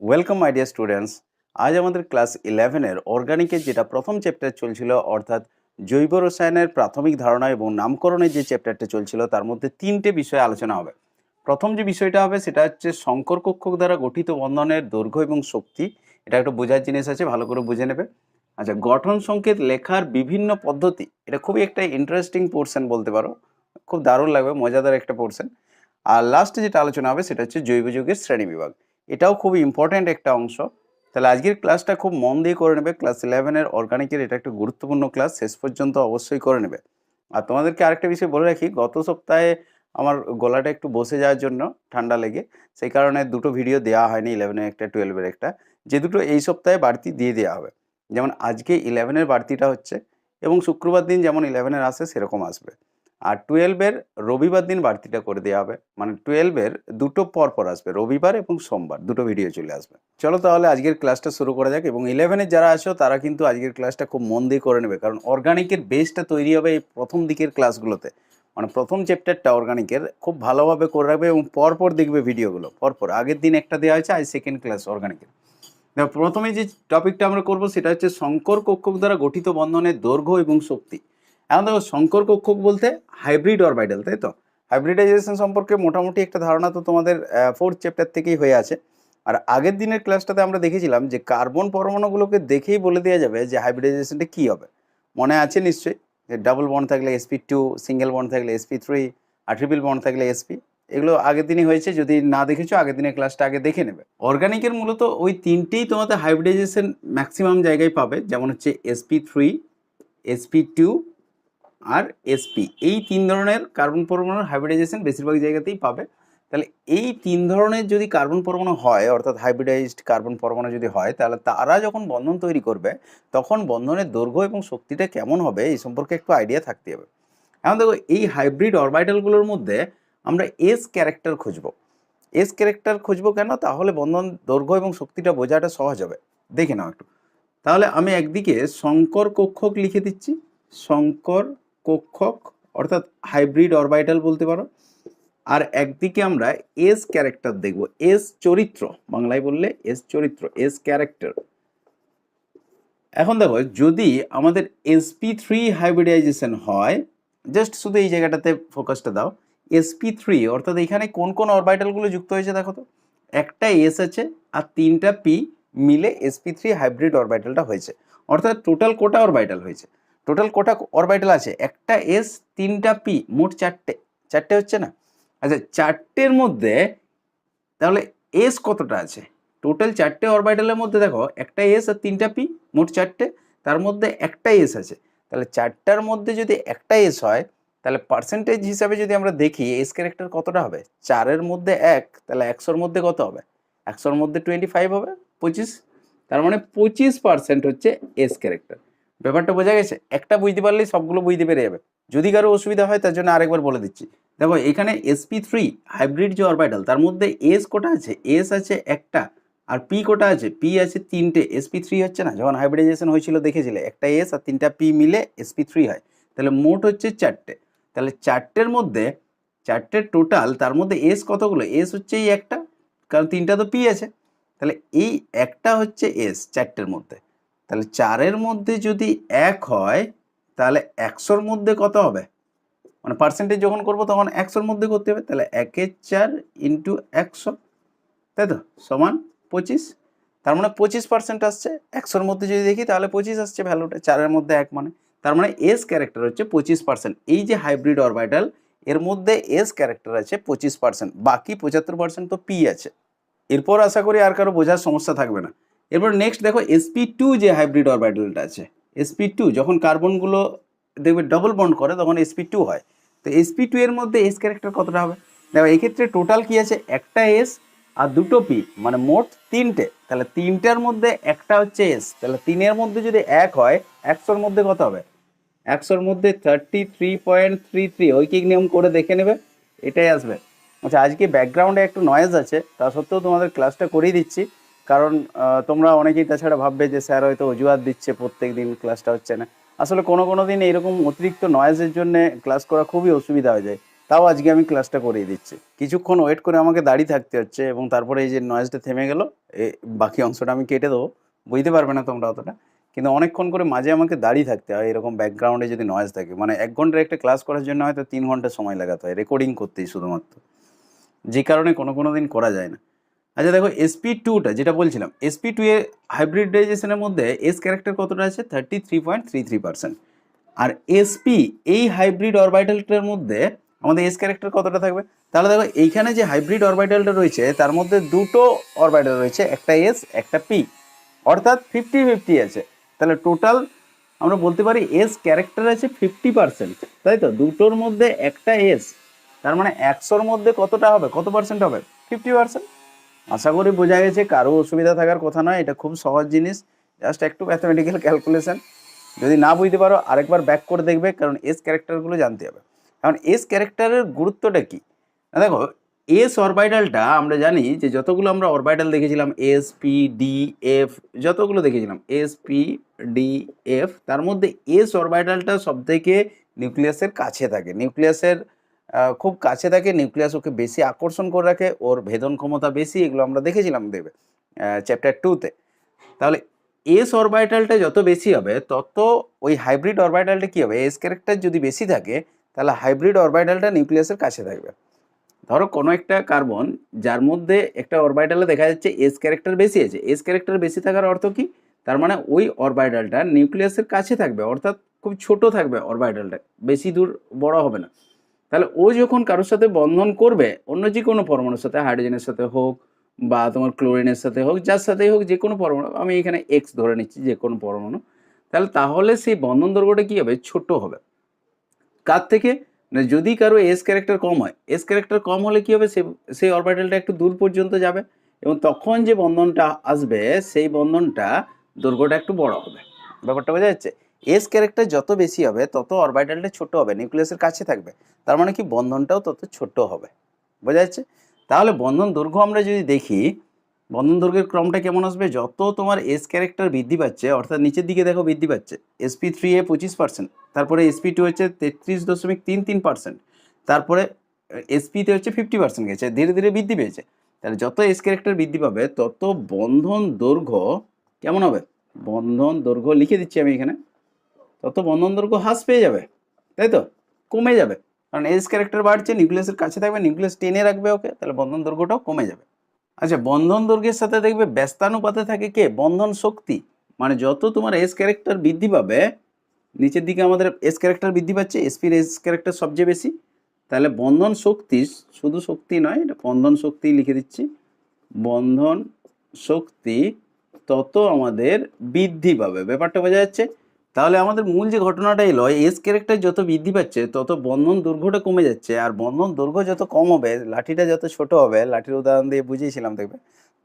Welcome my dear students. আজ আমাদের class 11-এর অর্গানিকের যেটা প্রথম চ্যাপ্টার চলছিল, অর্থাৎ জৈব রসায়নের প্রাথমিক ধারণা এবং নামকরণের যে চ্যাপ্টারটা চলছিল, তার মধ্যে তিনটে বিষয়ে আলোচনা হবে। প্রথম যে বিষয়টা হবে সেটা হচ্ছে সংকর কক্ষক দ্বারা গঠিত বন্ধনের দৈর্ঘ্য এবং শক্তি। এটা একটা বোঝার জিনিস আছে, ভালো করে বুঝে নেবে। আচ্ছা, গঠন সংকেত লেখার বিভিন্ন পদ্ধতি, এটা খুবই একটা ইন্টারেস্টিং পোর্শন বলতে পারো, খুব দারুণ লাগবে, মজাদার একটা পোর্শন। আর লাস্টে যেটা আলোচনা হবে সেটা হচ্ছে জৈব যৌগের শ্রেণীবিভাগ। এটাও খুব ইম্পর্ট্যান্ট একটা অংশ। তাহলে আজকের ক্লাসটা খুব মন দিয়ে করে নেবে। ক্লাস 11-এর অর্গানিকের এটা একটা গুরুত্বপূর্ণ ক্লাস, শেষ পর্যন্ত অবশ্যই করে নেবে। আর তোমাদেরকে আরেকটা বিষয় বলে রাখি, গত সপ্তাহে আমার গলাটা একটু বসে যাওয়ার জন্য, ঠান্ডা লেগে, সেই কারণে দুটো ভিডিও দেওয়া হয়নি, 11-এর একটা 12-এর একটা, যে দুটো এই সপ্তাহে বাড়তি দিয়ে দেওয়া হবে। যেমন আজকে 11-এর বাড়তিটা হচ্ছে, এবং শুক্রবার দিন যেমন 11-এর আসে সেরকম আসবে। আর 12-এর রবিবার দিন বাড়তিটা করে দেওয়া হবে, মানে 12-এর দুটো পর পর আসবে, রবিবার এবং সোমবার দুটো ভিডিও চলে আসবে। চলো তাহলে আজকের ক্লাসটা শুরু করা যাক। এবং 11-এর যারা আছো তারা কিন্তু আজকের ক্লাসটা খুব মন দিয়ে করে নেবে, কারণ অর্গানিকের বেসটা তৈরি হবে এই প্রথম দিকের ক্লাসগুলোতে। মানে প্রথম চ্যাপ্টারটা অর্গানিকের খুব ভালোভাবে করে রাখবে এবং পরপর দেখবে ভিডিওগুলো পরপর। আগের দিন একটা দেওয়া হয়েছে, আজ সেকেন্ড ক্লাস অর্গানিকের। দেখো, প্রথমে যে টপিকটা আমরা করব সেটা হচ্ছে সংকর কক্ষক দ্বারা গঠিত বন্ধনের দৈর্ঘ্য এবং শক্তি। এখন দেখো, সংকর কক্ষক বলতে হাইব্রিড অরবিটাল, তাই তো? হাইব্রিডাইজেশন সম্পর্কে মোটামুটি একটা ধারণা তো তোমাদের ফোর্থ চ্যাপ্টার থেকেই হয়ে আছে। আর আগের দিনের ক্লাসটাতে আমরা দেখেছিলাম যে কার্বন পরমাণুগুলোকে দেখেই বলে দেওয়া যাবে যে হাইব্রিডাইজেশনটা কী হবে। মনে আছে নিশ্চয়ই, যে ডাবল বন্ড থাকলে sp2, সিঙ্গেল বন্ড থাকলে sp3, আর ট্রিপল বন্ড থাকলে sp। এগুলো আগের দিনই হয়েছে, যদি না দেখেছো আগের দিনের ক্লাসটা আগে দেখে নেবে। অর্গানিকের মূলত ওই তিনটেই তোমাদের হাইব্রিডাইজেশন ম্যাক্সিমাম জায়গায় পাবে, যেমন হচ্ছে sp3, sp2 আর sp। এই তিন ধরনের কার্বন পরমাণুর হাইব্রিডাইজেশন বেশিরভাগ জায়গাতেই পাবে। তাহলে এই তিন ধরনের যদি কার্বন পরমাণু হয়, অর্থাৎ হাইব্রিডাইজড কার্বন পরমাণু যদি হয়, তাহলে তারা যখন বন্ধন তৈরি করবে তখন বন্ধনের দৈর্ঘ্য এবং শক্তিটা কেমন হবে এই সম্পর্কে একটু আইডিয়া থাকতে হবে। এখন দেখো, এই হাইব্রিড অরবিটালগুলোর মধ্যে আমরা এস ক্যারেক্টার খুঁজবো। এস ক্যারেক্টার খুঁজবো কেন? তাহলে বন্ধন দৈর্ঘ্য এবং শক্তিটা বোঝাটা সহজ হবে। দেখে নাও একটু। তাহলে আমি একদিকে সংকর কক্ষক লিখে দিচ্ছি, সংকর কক্ষক অর্থাৎ হাইব্রিড অরবিটাল বলতে পারো। আর একদিকে আমরা এস ক্যারেক্টার দেখব, এস চরিত্র, বাংলায় বললে এস চরিত্র, এস ক্যারেক্টার। এখন দেখো, যদি আমাদের sp3 হাইব্রিডাইজেশন হয়, জাস্ট শুধু এই জায়গাটাতে ফোকাসটা দাও। sp3 অর্থাৎ এখানে কোন কোন অরবিটালগুলো যুক্ত হয়েছে দেখো তো। একটা এস আছে আর তিনটা পি মিলে sp3 হাইব্রিড অরবিটালটা হয়েছে। অর্থাৎ টোটাল কোটা অরবিটাল হয়েছে, টোটাল কোটা অরবিটাল আছে, একটা এস, তিনটা পি, মোট চারটে। চারটে হচ্ছে না? আচ্ছা, চারটের মধ্যে তাহলে এস কতটা আছে? টোটাল চারটে অরবিটালের মধ্যে দেখো, একটা এস আর তিনটা পি, মোট চারটে, তার মধ্যে একটা এস আছে। তাহলে চারটার মধ্যে যদি একটা এস হয়, তাহলে পার্সেন্টেজ হিসাবে যদি আমরা দেখি এস ক্যারেক্টার কতটা হবে? চারের মধ্যে এক, তাহলে 100-র মধ্যে কত হবে? 100-র মধ্যে 25 হবে, 25। তার মানে 25% হচ্ছে এস ক্যারেক্টার। ব্যাপারটা বোঝা গেছে? একটা বুঝতে পারলেই সবগুলো বুঝতে পেরে যাবে। যদি কারো অসুবিধা হয় তার জন্য আরেকবার বলে দিচ্ছি। দেখো, এখানে sp3 হাইব্রিড যে অরবিটাল, তার মধ্যে এস কোটা আছে? এস আছে একটা। আর পি কোটা আছে? পি আছে তিনটে। sp3 হচ্ছে না? যখন হাইব্রিডাইজেশন হয়েছিল দেখেছিলে, একটা এস আর তিনটা পি মিলে sp3 হয়। তাহলে মোট হচ্ছে চারটে। তাহলে চারটের মধ্যে, চারটের টোটাল, তার মধ্যে এস কতগুলো? এস হচ্ছে এই একটা, কারণ তিনটা তো পি আছে। তাহলে এই একটা হচ্ছে এস চারটের মধ্যে। তাহলে চারের মধ্যে যদি এক হয়, তাহলে 100-র মধ্যে কত হবে? মানে পার্সেন্টেজ যখন করবো তখন 100-র মধ্যে করতে হবে। তাহলে 1/4 ইন্টু 100, তাই তো, সমান 25। তার মানে 25% আসছে। 100-র মধ্যে যদি দেখি তাহলে 25 আসছে ভ্যালুটা, চারের মধ্যে এক মানে। তার মানে এস ক্যারেক্টার হচ্ছে 25%। এই যে হাইব্রিড অরবিটাল, এর মধ্যে এস ক্যারেক্টার আছে 25%, বাকি 75% তো পি আছে। এরপর আশা করি আর কারো বোঝার সমস্যা থাকবে না। এরপর নেক্সট দেখো, sp2 যে হাইব্রিড অরবিটালটা আছে, sp2 যখন কার্বনগুলো দেখবে ডবল বন্ড করে তখন sp2 হয়। তো sp2 এর মধ্যে এস ক্যারেক্টার কতটা হবে? দেখো, এক্ষেত্রে টোটাল কি আছে? একটা এস আর দুটো পি, মানে মোট তিনটে। তাহলে তিনটার মধ্যে একটা হচ্ছে এস, তাহলে তিনের মধ্যে যদি এক হয়, 100-র মধ্যে কত হবে? 100-র মধ্যে 33.33। ঐকিক নিয়ম করে দেখে নেবে, এটাই আসবে। আচ্ছা, আজকে ব্যাকগ্রাউন্ডে একটু নয়েজ আছে, তা সত্ত্বেও তোমাদের ক্লাসটা করিয়ে দিচ্ছি, কারণ তোমরা অনেকেই তাছাড়া ভাববে যে স্যার হয়তো অজুহাত দিচ্ছে, প্রত্যেক দিন ক্লাসটা হচ্ছে না। আসলে কোনো কোনো দিন এরকম অতিরিক্ত নয়েজের জন্য ক্লাস করা খুবই অসুবিধা হয়ে যায়। তাও আজকে আমি ক্লাসটা করিয়ে দিচ্ছি। কিছুক্ষণ ওয়েট করে আমাকে দাঁড়িয়ে থাকতে হচ্ছে এবং তারপরে এই যে নয়েজটা থেমে গেল, বাকি অংশটা আমি কেটে দেবো, বুঝতে পারবে না তোমরা অতটা, কিন্তু অনেকক্ষণ করে মাঝে আমাকে দাঁড়িয়ে থাকতে হয় এরকম ব্যাকগ্রাউন্ডে যদি নয়েজ থাকে। মানে 1 ঘন্টার একটা ক্লাস করার জন্য হয়তো 3 ঘন্টা সময় লাগাতে হয় রেকর্ডিং করতেই শুধুমাত্র, যে কারণে কোনো দিন করা যায় না। আচ্ছা দেখো sp2টা যেটা বলছিলাম, sp2 এ হাইব্রিডাইজেশনের মধ্যে এস ক্যারেক্টার কতটা আছে 33.33%। আর sp এই হাইব্রিড অরবিটালটার মধ্যে আমাদের এস ক্যারেক্টার কতটা থাকবে? তাহলে দেখো এইখানে যে হাইব্রিড অরবিটালটা রয়েছে তার মধ্যে দুটো অরবিটাল রয়েছে, একটা এস একটা পি, অর্থাৎ 50-50 আছে। তাহলে টোটাল আমরা বলতে পারি এস ক্যারেক্টার আছে 50%, তাই তো? দুটোর মধ্যে একটা এস, তার মানে 100-র মধ্যে কতটা হবে, কত পার্সেন্ট হবে? 50%। আশা করি বোঝা গেছে, কারো অসুবিধা থাকার কথা নয়, এটা খুব সহজ জিনিস, জাস্ট একটু ম্যাথমেটিক্যাল ক্যালকুলেশন। যদি না বুঝতে পারো আরেকবার ব্যাক করে দেখবে, কারণ এস ক্যারেক্টারগুলো জানতে হবে। কারণ এস ক্যারেক্টারের গুরুত্বটা কি না, দেখো এস অরবিটালটা আমরা জানি যে যতগুলো আমরা অরবিটাল দেখেছিলাম এস পি ডি এফ, যতগুলো দেখেছিলাম এস পি ডি এফ, তার মধ্যে এস অরবিটালটা সবথেকে নিউক্লিয়াসের কাছে থাকে, নিউক্লিয়াসের খুব কাছে থাকে, নিউক্লিয়াস ওকে বেশি আকর্ষণ করে রাখে, ওর ভেদন ক্ষমতা বেশি, এগুলো আমরা দেখেছিলাম দেবে চ্যাপ্টার 2-তে। তাহলে এস অরবিটালটা যত বেশি হবে তত ওই হাইব্রিড অরবিটালটা কী হবে, এস ক্যারেক্টার যদি বেশি থাকে তাহলে হাইব্রিড অরবিটালটা নিউক্লিয়াসের কাছে থাকবে। ধরো কোনো একটা কার্বন যার মধ্যে একটা অরবিটালে দেখা যাচ্ছে এস ক্যারেক্টার বেশি আছে, এস ক্যারেক্টার বেশি থাকার অর্থ কি, তার মানে ওই অরবিটালটা নিউক্লিয়াসের কাছে থাকবে, অর্থাৎ খুব ছোট থাকবে অরবিটালটা, বেশি দূর বড় হবে না। তাহলে ও যখন কারোর সাথে বন্ধন করবে অন্য যে কোনো পরমাণুর সাথে, হাইড্রোজেনের সাথে হোক বা তোমার ক্লোরিনের সাথে হোক, যার সাথেই হোক, যে কোনো পরমাণু, আমি এখানে এক্স ধরে নিচ্ছি, যে কোনো পরমাণু, তাহলে সেই বন্ধন দৈর্ঘ্যটা কী হবে, ছোট হবে। কার থেকে না, যদি কারো এস ক্যারেক্টার কম হয়, এস ক্যারেক্টার কম হলে কী হবে, সেই অরবিটালটা একটু দূর পর্যন্ত যাবে এবং তখন যে বন্ধনটা আসবে সেই বন্ধনটা দৈর্ঘ্যটা একটু বড় হবে। ব্যাপারটা বোঝা যাচ্ছে? এস ক্যারেক্টার যত বেশি হবে তত অরবিটালটা ছোট হবে, নিউক্লিয়াসের কাছে থাকবে, তার মানে কি বন্ধনটাও তত ছোট হবে। বোঝা যাচ্ছে? তাহলে বন্ধন দৈর্ঘ্য আমরা যদি দেখি, বন্ধন দৈর্ঘ্যের ক্রমটা কেমন আসবে, যত তোমার এস ক্যারেক্টার বৃদ্ধি পাচ্ছে, অর্থাৎ নিচের দিকে দেখো বৃদ্ধি পাচ্ছে, sp3 এ 25%, তারপরে sp2 হচ্ছে 33.33%, তারপরে sp-তে হচ্ছে 50% গেছে, ধীরে ধীরে বৃদ্ধি পেয়েছে। তাহলে যত এস ক্যারেক্টার বৃদ্ধি পাবে তত বন্ধন দৈর্ঘ্য কেমন হবে, বন্ধন দৈর্ঘ্য লিখে দিচ্ছি আমি এখানে, তত বন্ধন দৈর্ঘ্য হ্রাস পেয়ে যাবে, তাই তো, কমে যাবে। কারণ এস ক্যারেক্টার বাড়ছে, নিউক্লিয়াসের কাছে থাকবে, নিউক্লিয়াস টেনে রাখবে ওকে, তাহলে বন্ধন দৈর্ঘ্যটাও কমে যাবে। আচ্ছা, বন্ধন দৈর্ঘ্যের সাথে দেখবে ব্যস্তানুপাতে থাকে কে, বন্ধন শক্তি। মানে যত তোমার এস ক্যারেক্টার বৃদ্ধি পাবে, নিচের দিকে আমাদের এস ক্যারেক্টার বৃদ্ধি পাচ্ছে, এসপির এস ক্যারেক্টার সবচেয়ে বেশি, তাহলে বন্ধন শক্তি, শুধু শক্তি নয়, এটা বন্ধন শক্তি লিখে দিচ্ছি, বন্ধন শক্তি তত আমাদের বৃদ্ধি পাবে। ব্যাপারটা বোঝা যাচ্ছে? তাহলে আমাদের মূল যে ঘটনাটা এলো, এস ক্যারেক্টার যত বৃদ্ধি পাচ্ছে তত বন্ধন দৈর্ঘ্যটা কমে যাচ্ছে, আর বন্ধন দৈর্ঘ্য যত কম হবে, লাঠিটা যত ছোট হবে, লাঠির উদাহরণ দিয়ে বুঝিয়েছিলাম দেখবে,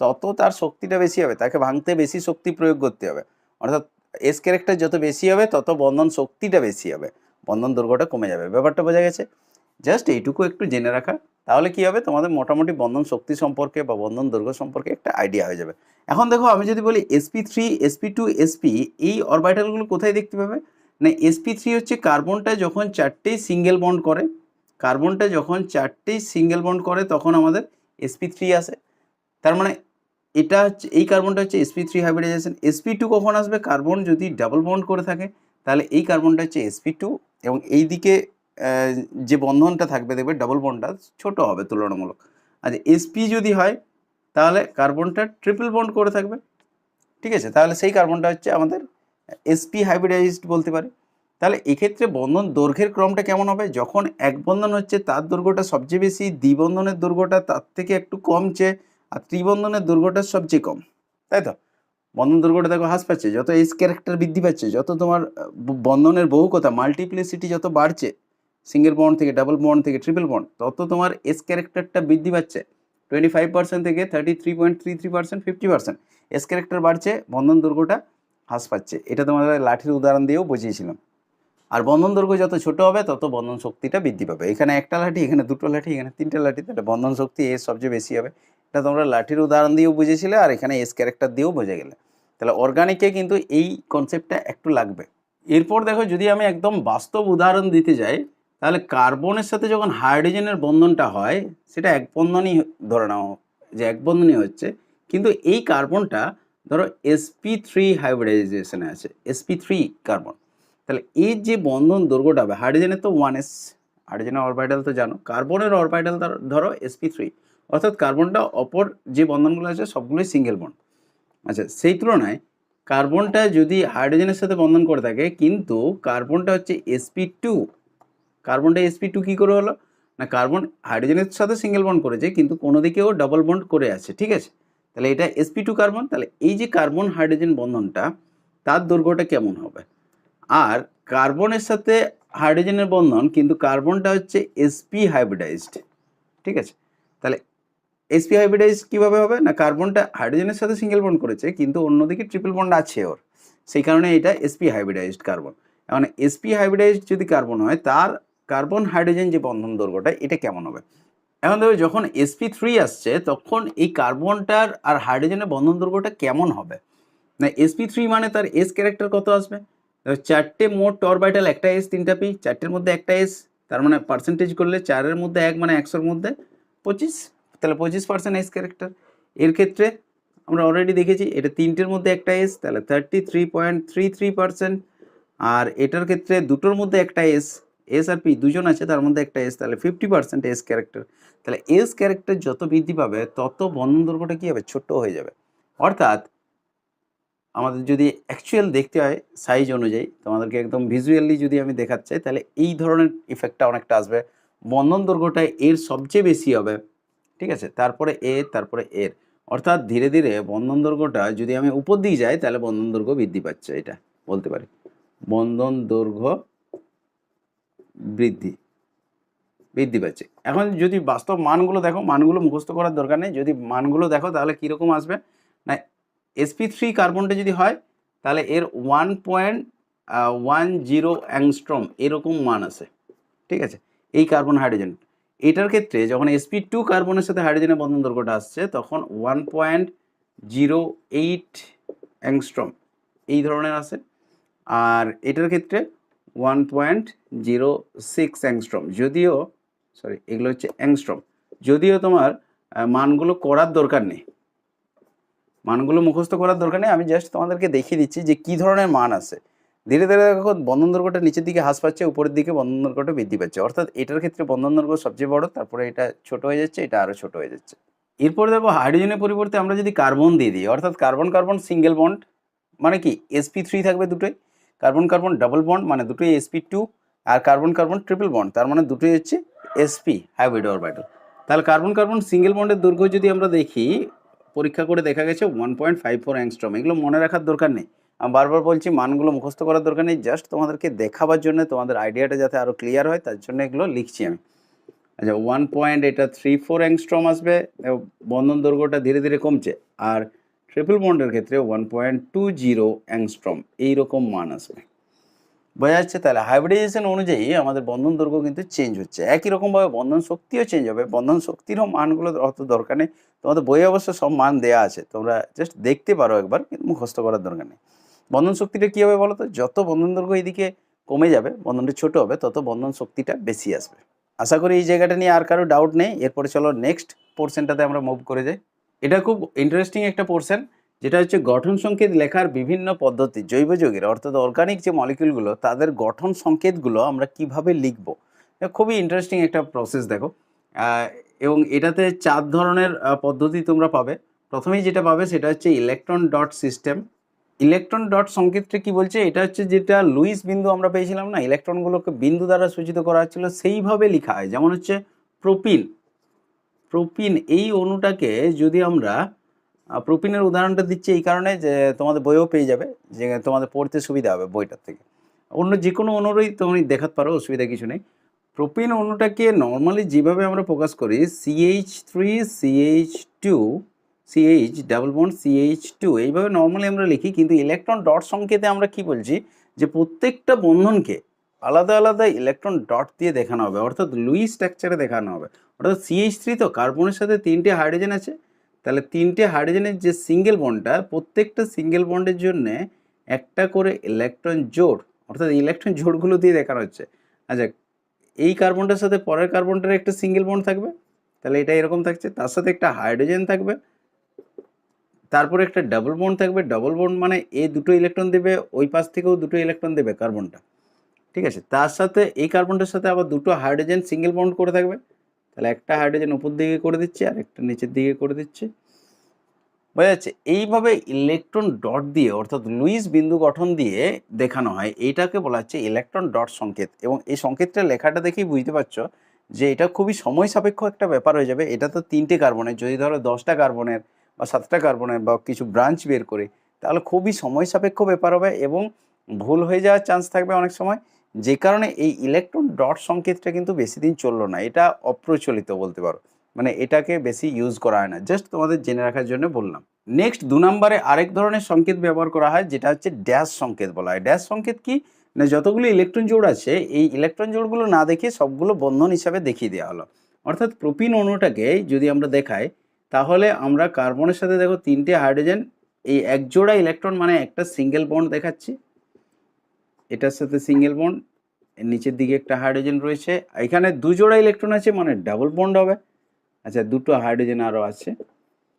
তত তার শক্তিটা বেশি হবে, তাকে ভাঙতে বেশি শক্তি প্রয়োগ করতে হবে। অর্থাৎ এস ক্যারেক্টার যত বেশি হবে তত বন্ধন শক্তিটা বেশি হবে, বন্ধন দৈর্ঘ্যটা কমে যাবে। ব্যাপারটা বোঝা গেছে? জাস্ট এইটুকু একটু জেনে রাখা, তাহলে কি হবে, তোমাদের মোটামুটি বন্ধন শক্তি সম্পর্কে বা বন্ধন দৈর্ঘ্য সম্পর্কে একটা আইডিয়া হয়ে যাবে। এখন দেখো আমি যদি বলি sp3 sp2 sp, এই অরবিটালগুলো কোথায় দেখতে পাবে না, sp3 হচ্ছে কার্বনটা যখন 4টেই সিঙ্গেল বন্ড করে, কার্বনটা যখন 4টেই সিঙ্গেল বন্ড করে তখন আমাদের sp3 আসে। তার মানে এটা হচ্ছে, এই কার্বনটা হচ্ছে sp3 হাইব্রিডাইজেশন। sp2 কখন আসবে, কার্বন যদি ডাবল বন্ড করে থাকে, তাহলে এই কার্বনটা হচ্ছে sp2 এবং এই দিকে যে বন্ধনটা থাকবে দেখবে ডাবল বন্ডটা ছোট হবে তুলনামূলক। আচ্ছা, sp যদি হয় তাহলে কার্বনটা ট্রিপল বন্ড করে থাকবে, ঠিক আছে, তাহলে সেই কার্বনটা হচ্ছে আমাদের sp হাইব্রিডাইজড বলতে পারি। তাহলে এক্ষেত্রে বন্ধন দৈর্ঘ্যের ক্রমটা কেমন হবে, যখন এক বন্ধন হচ্ছে তার দৈর্ঘ্যটা সবচেয়ে বেশি, দ্বিবন্ধনের দৈর্ঘ্যটা তার থেকে একটু কমছে, আর ত্রিবন্ধনের দৈর্ঘ্যটা সবচেয়ে কম, তাই তো? বন্ধন দৈর্ঘ্যটা দেখো হ্রাস পাচ্ছে, যত এস ক্যারেক্টার বৃদ্ধি পাচ্ছে, যত তোমার বন্ধনের বহুকতা মাল্টিপ্লিসিটি যত বাড়ছে, সিঙ্গেল বন্ড থেকে ডাবল বন্ড থেকে ট্রিপল বন্ড, তত তোমার এস ক্যারেক্টারটা বৃদ্ধি পাচ্ছে 25% থেকে 33.33%, 50%। এস ক্যারেক্টার বাড়ছে, বন্ধন দৈর্ঘ্যটা হ্রাস পাচ্ছে। এটা তোমাদের লাঠির উদাহরণ দিয়েও বুঝিয়েছিলাম। আর বন্ধন দৈর্ঘ্য যত ছোট হবে তত বন্ধন শক্তিটা বৃদ্ধি পাবে। এখানে একটা লাঠি, এখানে দুটো লাঠি, এখানে তিনটে লাঠি, তাহলে বন্ধন শক্তি এস সবচেয়ে বেশি হবে। এটা তোমরা লাঠির উদাহরণ দিয়েও বুঝেছিলে আর এখানে এস ক্যারেক্টার দিয়েও বুঝে গেলে। তাহলে অর্গানিকে কিন্তু এই কনসেপ্টটা একটু লাগবে। এরপর দেখো যদি আমি একদম বাস্তব উদাহরণ দিতে যাই, তাহলে কার্বনের সাথে যখন হাইড্রোজেনের বন্ধনটা হয় সেটা এক বন্ধনই ধরে নাও যে এক বন্ধনই হচ্ছে, কিন্তু এই কার্বনটা ধরো sp3 হাইব্রিডাইজেশনে আছে, sp3 কার্বন। তাহলে এই যে বন্ধন দৈর্ঘ্যটা হবে, হাইড্রোজেনের তো 1s, হাইড্রোজেনের অরবিটাল তো জানো, কার্বনের অরবিটাল ধরো sp3, অর্থাৎ কার্বনটা অপর যে বন্ধনগুলো আছে সবগুলোই সিঙ্গেল বন্ড। আচ্ছা, সেই তুলনায় কার্বনটা যদি হাইড্রোজেনের সাথে বন্ধন করে থাকে কিন্তু কার্বনটা হচ্ছে sp2, কার্বনটা sp2 কি করে হলো না, কার্বন হাইড্রোজেনের সাথে সিঙ্গেল বন্ড করেছে কিন্তু কোনো দিকেও ডাবল বন্ড করে আছে, ঠিক আছে। তাহলে এটা sp2 কার্বন। তাহলে এই যে কার্বন হাইড্রোজেন বন্ধনটা তার দৈর্ঘ্যটা কেমন হবে, আর কার্বনের সাথে হাইড্রোজেনের বন্ধন কিন্তু কার্বনটা হচ্ছে sp হাইব্রিডাইজড, ঠিক আছে। তাহলে sp হাইব্রিডাইজ কিভাবে হবে না, কার্বনটা হাইড্রোজেনের সাথে সিঙ্গেল বন্ড করেছে কিন্তু অন্যদিকে ট্রিপল বন্ড আছে ওর, সেই কারণে এটা sp হাইব্রিডাইজড কার্বন। এখন sp হাইব্রিডাইজড যদি কার্বন হয় তার কার্বন হাইড্রোজেন যে বন্ধন দৈর্ঘ্যটা এটা কেমন হবে। এখন দেখো যখন sp3 আসছে তখন এই কার্বনটার আর হাইড্রোজেনের বন্ধন দৈর্ঘ্যটা কেমন হবে না, sp3 মানে তার s ক্যারেক্টার কত আসবে, চারটে মোট অরবিটাল, একটা s তিনটা p, চারটের মধ্যে একটা s, তার মানে পার্সেন্টেজ করলে 4-এর মধ্যে 1 মানে 100-এর মধ্যে 25, তাহলে 25% s ক্যারেক্টার। এর ক্ষেত্রে আমরা অলরেডি দেখেছি এটা তিনটের মধ্যে একটা s, তাহলে 33.33%, আর এটার ক্ষেত্রে দুটোর মধ্যে একটা s, s আর p দুজন আছে তার মধ্যে একটা s, তাহলে 50% s ক্যারেক্টার। তাহলে s ক্যারেক্টার যত বৃদ্ধি পাবে তত বন্ধন দৈর্ঘ্যটা কী হবে, ছোট হয়ে যাবে। অর্থাৎ আমাদের যদি অ্যাকচুয়াল দেখতে হয় সাইজ অনুযায়ী, তোমাদেরকে একদম ভিজুয়ালি যদি আমি দেখাতে চাই তাহলে এই ধরনের ইফেক্টটা অনেকটা আসবে, বন্ধন দৈর্ঘ্যটা এর সবচেয়ে বেশি হবে, ঠিক আছে, তারপরে তারপরে এর, অর্থাৎ ধীরে ধীরে বন্ধন দৈর্ঘ্যটা যদি আমি উপর দিকে যাই তাহলে বন্ধন দৈর্ঘ্য বৃদ্ধি পাচ্ছে, এটা বলতে পারি বন্ধন দৈর্ঘ্য বৃদ্ধি পাচ্ছে। এখন যদি বাস্তব মানগুলো দেখো, মানগুলো মুখস্থ করার দরকার নেই, যদি মানগুলো দেখো তাহলে কীরকম আসবে না, sp3 কার্বনটা যদি হয় তাহলে এর 1.10 অ্যাংস্ট্রম এরকম মান আছে, ঠিক আছে, এই কার্বন হাইড্রোজেন। এটার ক্ষেত্রে যখন sp2 কার্বনের সাথে হাইড্রোজেনের বন্ধন দৈর্ঘ্যটা আসছে তখন 1.08 অ্যাংস্ট্রম এই ধরনের আছে, আর এটার ক্ষেত্রে 1.06 অ্যাংস্ট্রম, যদিও সরি এগুলো হচ্ছে অ্যাংস্ট্রম, যদিও তোমার মানগুলো করার দরকার নেই, মানগুলো মুখস্থ করার দরকার নেই, আমি জাস্ট তোমাদেরকে দেখিয়ে দিচ্ছি যে কী ধরনের মান আছে। ধীরে ধীরে দেখো বন্ধন দৈর্ঘ্যটা নিচের দিকে হ্রাস পাচ্ছে, উপরের দিকে বন্ধন দৈর্ঘ্যটা বৃদ্ধি পাচ্ছে, অর্থাৎ এটার ক্ষেত্রে বন্ধন দৈর্ঘ্য সবচেয়ে বড়, তারপরে এটা ছোট হয়ে যাচ্ছে, এটা আরও ছোট হয়ে যাচ্ছে। এরপরে দেখো হাইড্রোজেনের পরিবর্তে আমরা যদি কার্বন দিয়ে দিই, অর্থাৎ কার্বন কার্বন সিঙ্গেল বন্ড মানে কি sp3 থাকবে দুটোই, কার্বন কার্বন ডাবল বন্ড মানে দুটোই sp2, আর কার্বন কার্বন ট্রিপল বন্ড তার মানে দুটোই হচ্ছে sp হাইব্রিড অরবিটাল। তাহলে কার্বন কার্বন সিঙ্গেল বন্ডের দৈর্ঘ্য যদি আমরা দেখি, পরীক্ষা করে দেখা গেছে 1.54 অ্যাংস্ট্রম, এগুলো মনে রাখার দরকার নেই, আমি বারবার বলছি মানগুলো মুখস্থ করার দরকার নেই, জাস্ট তোমাদেরকে দেখাবার জন্য, তোমাদের আইডিয়াটা যাতে আরও ক্লিয়ার হয় তার জন্য এগুলো লিখছি আমি। আচ্ছা 1.34 অ্যাংস্ট্রম আসবে, বন্ধন দৈর্ঘ্যটা ধীরে ধীরে কমছে, আর ট্রিপল বন্ডের ক্ষেত্রে 1.20 অ্যাংস্ট্রম এইরকম মান আসবে, বোঝা যাচ্ছে। তাহলে হাইব্রিডাইজেশন অনুযায়ী আমাদের বন্ধন দৈর্ঘ্য কিন্তু চেঞ্জ হচ্ছে, একই রকমভাবে বন্ধন শক্তিও চেঞ্জ হবে, বন্ধন শক্তিরও মানগুলো অত দরকার নেই, তোমাদের বইয়ে অবশ্য সব মান দেওয়া আছে, তোমরা জাস্ট দেখতে পারো একবার, কিন্তু মুখস্থ করার দরকার নেই। বন্ধন শক্তিটা কী হবে বলো তো, যত বন্ধন দৈর্ঘ্য এইদিকে কমে যাবে, বন্ধনটা ছোট হবে, তত বন্ধন শক্তিটা বেশি আসবে। আশা করি এই জায়গাটা নিয়ে আর কারো ডাউট নেই। এরপরে চলো নেক্সট পোর্শনটাতে আমরা মুভ করে যাই। এটা খুব ইন্টারেস্টিং একটা পোর্শন, যেটা হচ্ছে গঠন সংকেত লেখার বিভিন্ন পদ্ধতি, জৈব যৌগের অর্থাৎ অর্গানিক যে মলিকিউলগুলো তাদের গঠন সংকেতগুলো আমরা কিভাবে লিখব, খুবই ইন্টারেস্টিং একটা প্রসেস দেখো। এবং এটাতে 4 ধরনের পদ্ধতি তোমরা পাবে। প্রথমেই যেটা পাবে সেটা হচ্ছে electron dot system. Electron dot সংকেতটা কি বলছে, এটা হচ্ছে যেটা লুইস বিন্দু আমরা পেয়েছিলাম না, ইলেকট্রনগুলোকে বিন্দু দ্বারা সূচিত করা হচ্ছিল, সেইভাবে লেখা হয়। যেমন হচ্ছে প্রোপিন এই অণুটাকে যদি আমরা, প্রোপিনের উদাহরণটা দিচ্ছি এই কারণে যে তোমাদের বইও পেয়ে যাবে, যে তোমাদের পড়তে সুবিধা হবে বইটার থেকে, অন্য যে কোনো অণুরই তুমি দেখাতে পারো, অসুবিধা কিছু নেই। প্রোপিন অণুটাকে নর্মালি যেভাবে আমরা প্রকাশ করি CH3CH2 CH double bond CH2 এইভাবে নর্মালি আমরা লিখি, কিন্তু ইলেকট্রন ডট সংকেতে আমরা কি বলছি যে প্রত্যেকটা বন্ধনকে আলাদা আলাদা ইলেকট্রন ডট দিয়ে দেখানো হবে, অর্থাৎ লুইস স্ট্রাকচারে দেখানো হবে। অর্থাৎ CH3 তো কার্বনের সাথে 3টে হাইড্রোজেন আছে, তাহলে 3টে হাইড্রোজেনের যে সিঙ্গেল বন্ডটা, প্রত্যেকটা সিঙ্গেল বন্ডের জন্য একটা করে ইলেকট্রন জোড়, অর্থাৎ ইলেকট্রন জোড়গুলো দিয়ে দেখানো হচ্ছে। আচ্ছা এই কার্বনটার সাথে পরের কার্বনটার একটা সিঙ্গেল বন্ড থাকবে, তাহলে এটা এরকম থাকছে, তার সাথে একটা হাইড্রোজেন থাকবে, তারপরে একটা ডাবল বন্ড থাকবে। ডাবল বন্ড মানে এ দুটো ইলেকট্রন দেবে, ওই পাশ থেকেও দুটো ইলেকট্রন দেবে কার্বনটা, ঠিক আছে। তার সাথে এই কার্বনটার সাথে আবার দুটো হাইড্রোজেন সিঙ্গেল বন্ড করে থাকবে, তাহলে একটা হাইড্রোজেন উপর দিকে করে দিচ্ছে আর একটা নিচের দিকে করে দিচ্ছে, বোঝা যাচ্ছে। এইভাবে ইলেকট্রন ডট দিয়ে অর্থাৎ লুইস বিন্দু গঠন দিয়ে দেখানো হয়, এইটাকে বলা হচ্ছে ইলেকট্রন ডট সংকেত। এবং এই সংকেতটা লেখাটা দেখেই বুঝতে পারছো যে এটা খুবই সময় সাপেক্ষ একটা ব্যাপার হয়ে যাবে। এটা তো 3টে কার্বনের, যদি ধরো 10টা কার্বনের বা 7টা কার্বনের বা কিছু ব্রাঞ্চ বের করে, তাহলে খুবই সময় সাপেক্ষ ব্যাপার হবে এবং ভুল হয়ে যাওয়ার চান্স থাকবে অনেক সময়। যে কারণে এই ইলেকট্রন ডট সংকেতটা কিন্তু বেশি দিন চললো না, এটা অপ্রচলিত বলতে পারো, মানে এটাকে বেশি ইউজ করা হয় না, জাস্ট তোমাদের জেনে রাখার জন্য বললাম। নেক্সট 2 নম্বরে আরেক ধরনের সংকেত ব্যবহার করা হয়, যেটা হচ্ছে ড্যাশ সংকেত বলা হয়। ড্যাশ সংকেত কি না, যতগুলো ইলেকট্রন জোড় আছে এই ইলেকট্রন জোড়গুলো না দেখে সবগুলো বন্ধন হিসাবে দেখিয়ে দেওয়া হলো। অর্থাৎ প্রোপিন অণুটাকে যদি আমরা দেখাই, তাহলে আমরা কার্বনের সাথে দেখো 3টে হাইড্রোজেন, এই এক জোড়া ইলেকট্রন মানে একটা সিঙ্গেল বন্ড দেখাচ্ছি, এটার সাথে সিঙ্গেল বন্ড, নিচের দিকে একটা হাইড্রোজেন রয়েছে, এখানে 2 জোড়া ইলেকট্রন আছে মানে ডাবল বন্ড হবে, আচ্ছা 2টো হাইড্রোজেন আরও আছে।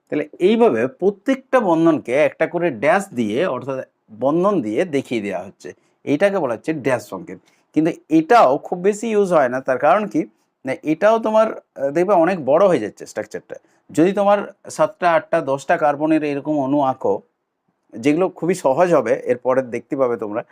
তাহলে এইভাবে প্রত্যেকটা বন্ধনকে একটা করে ড্যাশ দিয়ে অর্থাৎ বন্ধন দিয়ে দেখিয়ে দেওয়া হচ্ছে, এইটাকে বলা হচ্ছে ড্যাশ সংকেত। কিন্তু এটাও খুব বেশি ইউজ হয় না, তার কারণ কি না, এটাও তোমার দেখবে অনেক বড় হয়ে যাচ্ছে স্ট্রাকচারটা। যদি তোমার 7টা 8টা 10টা কার্বনের এরকম অণু আঁকো, যেগুলো খুবই সহজ হবে, এরপরে দেখতে পাবে তোমরা,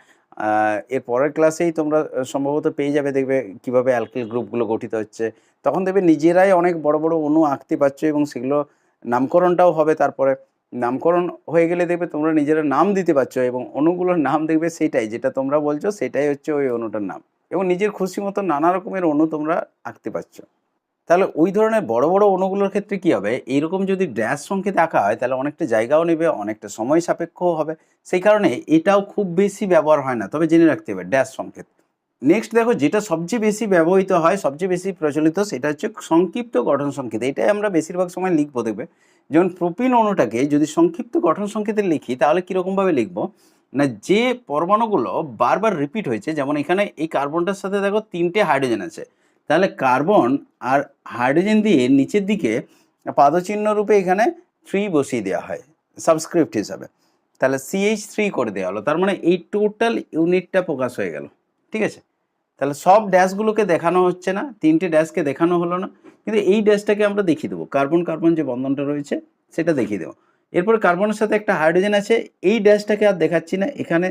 এর পরের ক্লাসেই তোমরা সম্ভবত পেয়ে যাবে, দেখবে কিভাবে অ্যালকিল গ্রুপগুলো গঠিত হচ্ছে। তখন দেখবে নিজেরাই অনেক বড় বড় অণু আঁকতে পারছো এবং সেগুলো নামকরণটাও হবে। তারপরে নামকরণ হয়ে গেলে দেখবে তোমরা নিজেরা নাম দিতে পারছো এবং অণুগুলোর নাম দেখবে সেটাই যেটা তোমরা বলছো সেটাই হচ্ছে ওই অণুটার নাম, এবং নিজের খুশি মতো নানা রকমের অণু তোমরা আঁকতে পারছো। তাহলে ওই ধরনের বড় বড় অণুগুলোর ক্ষেত্রে কি হবে, এইরকম যদি ড্যাশ সংকেত আঁকা হয় তাহলে অনেকটা জায়গাও নেবে, অনেকটা সময় সাপেক্ষও হবে। সেই কারণে এটাও খুব বেশি ব্যবহার হয় না, তবে জেনে রাখতে হবে ড্যাশ সংকেত। নেক্সট দেখো, যেটা সবচেয়ে বেশি ব্যবহৃত হয়, সবচেয়ে বেশি প্রচলিত, সেটা হচ্ছে সংক্ষিপ্ত গঠন সংকেত। এটাই আমরা বেশিরভাগ সময় লিখবো দেখবে। যেমন প্রোপিন অণুটাকে যদি সংক্ষিপ্ত গঠন সংকেতে লিখি তাহলে কীরকমভাবে লিখবো না, যে পরমাণুগুলো বারবার রিপিট হয়েছে, যেমন এখানে এই কার্বনটার সাথে দেখো 3টে হাইড্রোজেন আছে, তাহলে কার্বন আর হাইড্রোজেন দিয়ে নিচের দিকে পাদচিহ্ন রূপে এখানে 3 বসিয়ে দেওয়া হয় সাবস্ক্রিপ্ট হিসাবে, তাহলে CH3 করে দেওয়া হলো। তার মানে এই টোটাল ইউনিটটা প্রকাশ হয়ে গেল, ঠিক আছে। তাহলে সব ড্যাশগুলোকে দেখানো হচ্ছে না, 3টে ড্যাশকে দেখানো হলো না, কিন্তু এই ড্যাশটাকে আমরা দেখিয়ে দেবো, কার্বন কার্বন যে বন্ধনটা রয়েছে সেটা দেখিয়ে দেবো। এরপরে কার্বনের সাথে একটা হাইড্রোজেন আছে, এই ড্যাশটাকে আর দেখাচ্ছি না, এখানে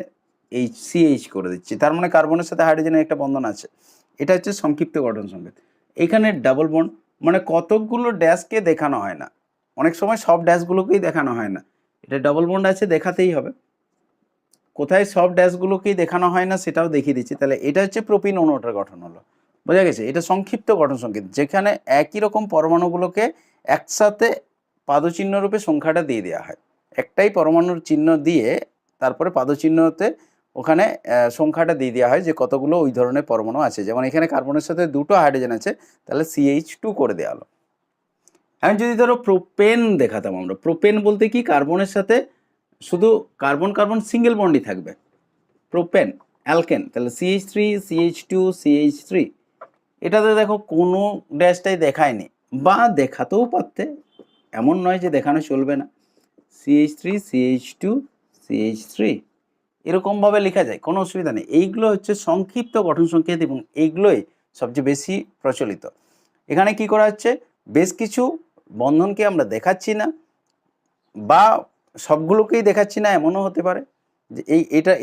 এই CH করে দিচ্ছি, তার মানে কার্বনের সাথে হাইড্রোজেনের একটা বন্ধন আছে। এটা হচ্ছে সংক্ষিপ্ত গঠন সংকেত। এখানে ডাবল বন্ড মানে কতকগুলো ড্যাশকে দেখানো হয় না, অনেক সময় সব ড্যাশগুলোকেই দেখানো হয় না, এটা ডাবল বন্ড আছে দেখাতেই হবে। কোথায় সব ড্যাশগুলোকেই দেখানো হয় না সেটাও দেখিয়ে দিচ্ছি। তাহলে এটা হচ্ছে প্রোপিন অণুটার গঠন হলো, বোঝা গেছে। এটা সংক্ষিপ্ত গঠন সংকেত, যেখানে একই রকম পরমাণুগুলোকে একসাথে পাদচিহ্ন রূপে সংখ্যাটা দিয়ে দেওয়া হয়, একটাই পরমাণুর চিহ্ন দিয়ে তারপরে পাদচিহ্নতে ওখানে সংখ্যাটা দিয়ে দেওয়া হয় যে কতগুলো ওই ধরনের পরমাণু আছে। যেমন এখানে কার্বনের সাথে 2টো হাইড্রোজেন আছে, তাহলে CH2 করে দেওয়া হলো। এখন যদি ধরো প্রোপেন দেখাতাম আমরা, প্রোপেন বলতে কি, কার্বনের সাথে শুধু কার্বন কার্বন সিঙ্গেল বন্ডই থাকবে, প্রোপেন অ্যালকেন, তাহলে CH3 CH2 CH3। এটাতে দেখো কোনো ড্যাশটাই দেখায়নি, বা দেখাতেও পারতে, এমন নয় যে দেখানো চলবে না, CH3 CH2 CH3 এরকমভাবে লেখা যায়, কোনো অসুবিধা নেই। এইগুলো হচ্ছে সংক্ষিপ্ত গঠন সংকেত এবং এইগুলোই সবচেয়ে বেশি প্রচলিত। এখানে কি করা হচ্ছে, বেশ কিছু বন্ধনকে আমরা দেখাচ্ছি না বা সবগুলোকেই দেখাচ্ছি না, এমনও হতে পারে যে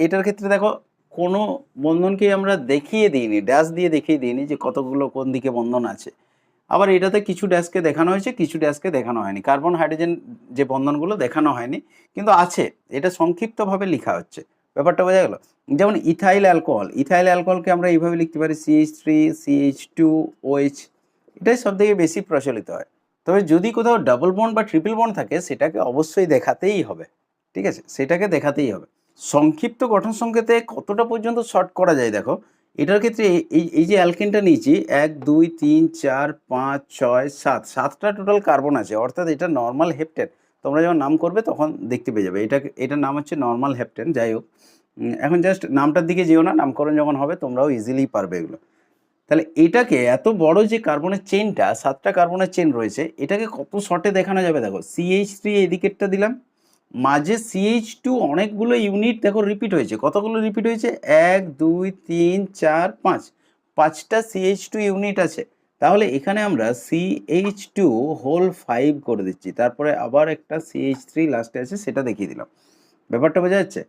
এটার ক্ষেত্রে দেখো কোনো বন্ধনকেই আমরা দেখিয়ে দিইনি, ড্যাশ দিয়ে দেখিয়ে দিইনি যে কতগুলো কোন দিকে বন্ধন আছে। আবার এটাতে কিছু ড্যাশকে দেখানো হয়েছে, কিছু ড্যাশকে দেখানো হয়নি, কার্বন হাইড্রোজেন যে বন্ধনগুলো দেখানো হয়নি কিন্তু আছে, এটা সংক্ষিপ্তভাবে লেখা হচ্ছে, ব্যাপারটা বোঝা গেল। যেমন ইথাইল অ্যালকোহল, ইথাইল অ্যালকোহলকে আমরা এইভাবে লিখতে পারি CH3 CH2OH, এটাই সবথেকে বেশি প্রচলিত হয়। তবে যদি কোথাও ডাবল বন্ড বা ট্রিপল বন্ড থাকে সেটাকে অবশ্যই দেখাতেই হবে, ঠিক আছে, সেটাকে দেখাতেই হবে। সংক্ষিপ্ত গঠন সংকেতে কতটা পর্যন্ত শর্ট করা যায় দেখো, এটার ক্ষেত্রে এই যে অ্যালকেনটা নিয়েছি 1 2 3 4 5 6 7 7টা টোটাল কার্বন আছে, অর্থাৎ এটা নর্মাল হেপ্টেন। তোমরা যখন নাম করবে তখন দেখতে পেয়ে যাবে, এটার নাম হচ্ছে নর্মাল হেপ্টেন। যাই হোক, এখন জাস্ট নামটার দিকে যেও না, নামকরণ যখন হবে তোমরাও ইজিলি পারবে এগুলো। তাহলে এটাকে এত বড় যে কার্বনের চেনটা, 7টা কার্বনের চেন রয়েছে, এটাকে কত শর্টে দেখানো যাবে দেখো। CH3 এদিকেরটা দিলাম, মাঝে CH2 অনেকগুলো ইউনিট দেখো রিপিট হয়েছে। কতগুলো রিপিট হয়েছে? 1 2 3 4 5, 5টা CH2 ইউনিট আছে। তাহলে এখানে আমরা CH2 হোল 5 করে দিচ্ছি, তারপরে আবার একটা CH3 লাস্টে আছে, সেটা দেখিয়ে দিলাম। ব্যাপারটা বোঝা যাচ্ছে?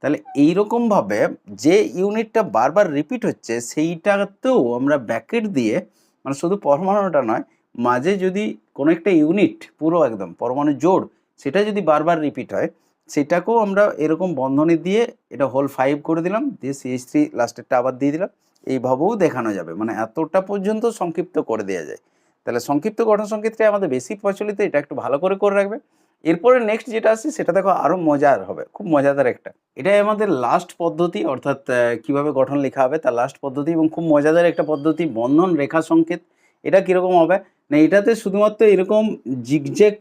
তাহলে এইরকমভাবে যে ইউনিটটা বারবার রিপিট হচ্ছে সেইটাতেও আমরা ব্র্যাকেট দিয়ে, মানে শুধু পরমাণুটা নয়, মাঝে যদি কোনো একটা ইউনিট পুরো একদম পরমাণু জোড়, সেটা যদি বারবার রিপিট হয়, সেটাকেও আমরা এরকম বন্ধনী দিয়ে এটা হোল 5 করে দিলাম, দিয়ে CH3 লাস্টেরটা আবার দিয়ে দিলাম। এইভাবেও দেখানো যাবে, মানে এতটা পর্যন্ত সংক্ষিপ্ত করে দেওয়া যায়। তাহলে সংক্ষিপ্ত গঠন সংকেতটা আমাদের বেশি প্রচলিত, এটা একটু ভালো করে রাখবে। এরপরে নেক্সট যেটা আছে সেটা দেখো আরও মজার হবে, খুব মজাদার একটা। এটাই আমাদের লাস্ট পদ্ধতি, অর্থাৎ কিভাবে গঠন লেখা হবে তার লাস্ট পদ্ধতি, এবং খুব মজাদার একটা পদ্ধতি, বন্ধন রেখা সংকেত। এটা কীরকম হবে না, এটাতে শুধুমাত্র এরকম জিগজ্যাগ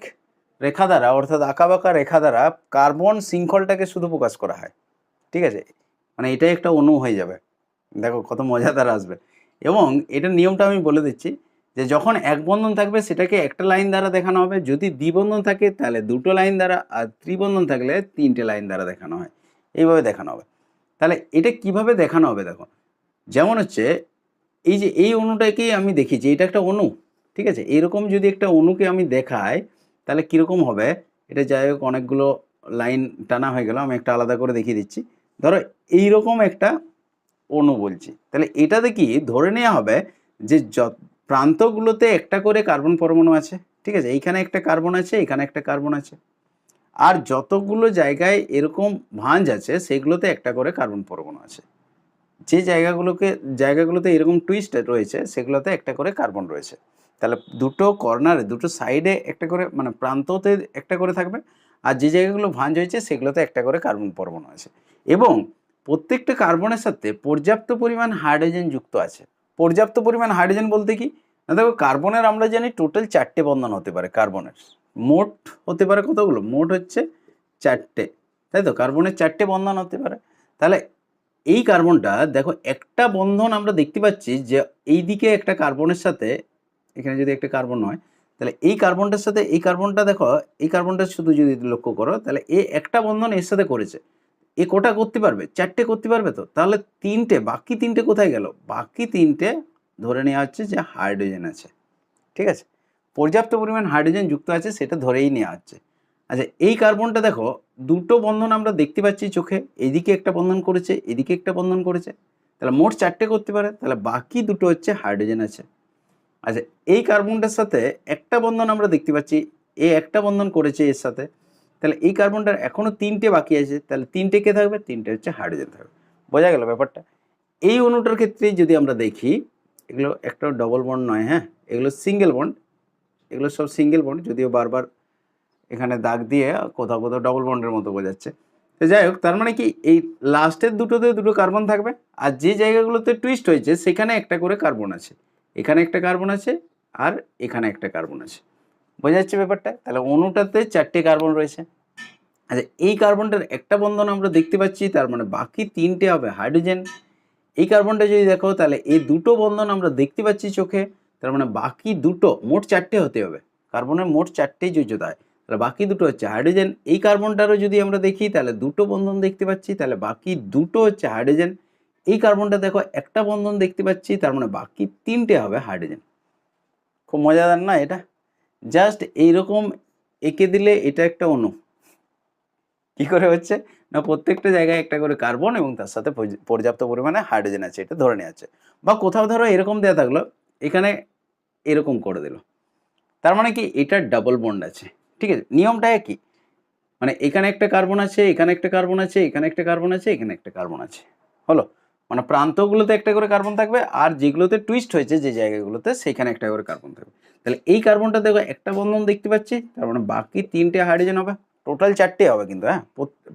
রেখা দ্বারা, অর্থাৎ আঁকাবাঁকা রেখা দ্বারা কার্বন শৃঙ্খলটাকে শুধু প্রকাশ করা হয়। ঠিক আছে, মানে এটাই একটা অণু হয়ে যাবে। দেখো কত মজাদার আসবে। এবং এটার নিয়মটা আমি বলে দিচ্ছি, যে যখন এক বন্ধন থাকবে সেটাকে একটা লাইন দ্বারা দেখানো হবে, যদি দ্বিবন্ধন থাকে তাহলে দুটো লাইন দ্বারা, আর ত্রিবন্ধন থাকলে 3টে লাইন দ্বারা দেখানো হয়। এইভাবে দেখানো হবে। তাহলে এটা কিভাবে দেখানো হবে দেখো, যেমন হচ্ছে এই যে এই অণুটাকেই আমি দেখিয়েছি, এটা একটা অণু। ঠিক আছে, এইরকম যদি একটা অণুকে আমি দেখাই তাহলে কীরকম হবে, এটা যাই হোক অনেকগুলো লাইন টানা হয়ে গেল, আমি একটা আলাদা করে দেখিয়ে দিচ্ছি। ধরো এইরকম একটা অণু বলছি, তাহলে এটাতে কি ধরে নেওয়া হবে যে প্রান্তগুলোতে একটা করে কার্বন পরমাণু আছে। ঠিক আছে, এইখানে একটা কার্বন আছে, এখানে একটা কার্বন আছে, আর যতগুলো জায়গায় এরকম ভাঁজ আছে সেগুলোতে একটা করে কার্বন পরমাণু আছে। যে জায়গাগুলোতে এরকম টুইস্ট রয়েছে সেগুলোতে একটা করে কার্বন রয়েছে। তাহলে দুটো কর্নারে, দুটো সাইডে একটা করে, মানে প্রান্ততে একটা করে থাকবে, আর যে জায়গাগুলো ভাঁজ হয়েছে সেগুলোতে একটা করে কার্বন পরমাণু আছে। এবং প্রত্যেকটা কার্বনের সাথে পর্যাপ্ত পরিমাণ হাইড্রোজেন যুক্ত আছে। পর্যাপ্ত পরিমাণ হাইড্রোজেন বলতে কি না, দেখো কার্বনের আমরা জানি টোটাল 4টে বন্ধন হতে পারে কার্বনের। মোট হতে পারে কতগুলো? মোট হচ্ছে 4টে, তাই তো? কার্বনের 4টে বন্ধন হতে পারে। তাহলে এই কার্বনটা দেখো একটা বন্ধন আমরা দেখতে পাচ্ছি যে এই দিকে একটা কার্বনের সাথে, এখানে যদি একটা কার্বন হয় তাহলে এই কার্বনটার সাথে এই কার্বনটা, দেখো এই কার্বনটা শুধু যদি লক্ষ্য করো তাহলে এ একটা বন্ধন এর সাথে করেছে। এ কোটা করতে পারবে? 4টে করতে পারবে তো? তাহলে 3টে, বাকি 3টে কোথায় গেল? বাকি 3টে ধরে নেওয়া হচ্ছে যে হাইড্রোজেন আছে। ঠিক আছে, পর্যাপ্ত পরিমাণ হাইড্রোজেন যুক্ত আছে সেটা ধরেই নেওয়া হচ্ছে। আচ্ছা, এই কার্বনটা দেখো দুটো বন্ধন আমরা দেখতে পাচ্ছি চোখে, এদিকে একটা বন্ধন করেছে, এদিকে একটা বন্ধন করেছে, তাহলে মোট 4টে করতে পারে, তাহলে বাকি দুটো হচ্ছে হাইড্রোজেন আছে। আচ্ছা, এই কার্বনটার সাথে একটা বন্ধন আমরা দেখতে পাচ্ছি, এ একটা বন্ধন করেছে এর সাথে, তাহলে এই কার্বনটার এখনও 3টে বাকি আছে, তাহলে 3টে কে থাকবে? 3টে হচ্ছে হাইড্রোজেন থাকবে। বোঝা গেল ব্যাপারটা? এই অণুটার ক্ষেত্রে যদি আমরা দেখি, এগুলো একটা ডবল বন্ড নয়, হ্যাঁ, এগুলো সিঙ্গেল বন্ড, এগুলো সব সিঙ্গেল বন্ড, যদিও বারবার এখানে দাগ দিয়ে কোথাও কোথাও ডবল বন্ডের মতো বোঝাচ্ছে। তো যাই হোক, তার মানে কি এই লাস্টের দুটোতে দুটো কার্বন থাকবে, আর যে জায়গাগুলোতে টুইস্ট হয়েছে সেখানে একটা করে কার্বন আছে, এখানে একটা কার্বন আছে, আর এখানে একটা কার্বন আছে। বোঝা যাচ্ছে ব্যাপারটা? তাহলে অণুটাতে 4টে কার্বন রয়েছে। আচ্ছা, এই কার্বনটার একটা বন্ধন আমরা দেখতে পাচ্ছি, তার মানে বাকি 3টে হবে হাইড্রোজেন। এই কার্বনটা যদি দেখো তাহলে এই দুটো বন্ধন আমরা দেখতে পাচ্ছি চোখে, তার মানে বাকি দুটো, মোট 4টে হতে হবে, কার্বনের মোট 4টেই যোজ্যতা হয়, তাহলে বাকি দুটো হচ্ছে হাইড্রোজেন। এই কার্বনটারও যদি আমরা দেখি তাহলে দুটো বন্ধন দেখতে পাচ্ছি, তাহলে বাকি দুটো হচ্ছে হাইড্রোজেন। এই কার্বনটা দেখো একটা বন্ধন দেখতে পাচ্ছি, তার মানে বাকি 3টে হবে হাইড্রোজেন। খুব মজাদার না এটা? জাস্ট এইরকম এঁকে দিলে এটা একটা অণু। কি করে হচ্ছে না, প্রত্যেকটা জায়গায় একটা করে কার্বন এবং তার সাথে পর্যাপ্ত পরিমাণে হাইড্রোজেন আছে, এটা ধরে নেওয়া আছে। বা কোথাও ধরো এরকম দেওয়া থাকলো, এখানে এরকম করে দিল, তার মানে কি এটা ডাবল বন্ড আছে। ঠিক আছে, নিয়মটা একই, মানে এখানে একটা কার্বন আছে, এখানে একটা কার্বন আছে, এখানে একটা কার্বন আছে, এখানে একটা কার্বন আছে, হলো। মানে প্রান্তগুলোতে একটা করে কার্বন থাকবে, আর যেগুলোতে টুইস্ট হয়েছে যে জায়গাগুলোতে সেখানে একটা করে কার্বন থাকবে। তাহলে এই কার্বনটা দেখো একটা বন্ধন দেখতে পাচ্ছি, তার মানে বাকি 3টে হাইড্রোজেন হবে, টোটাল 4টে হবে কিন্তু, হ্যাঁ,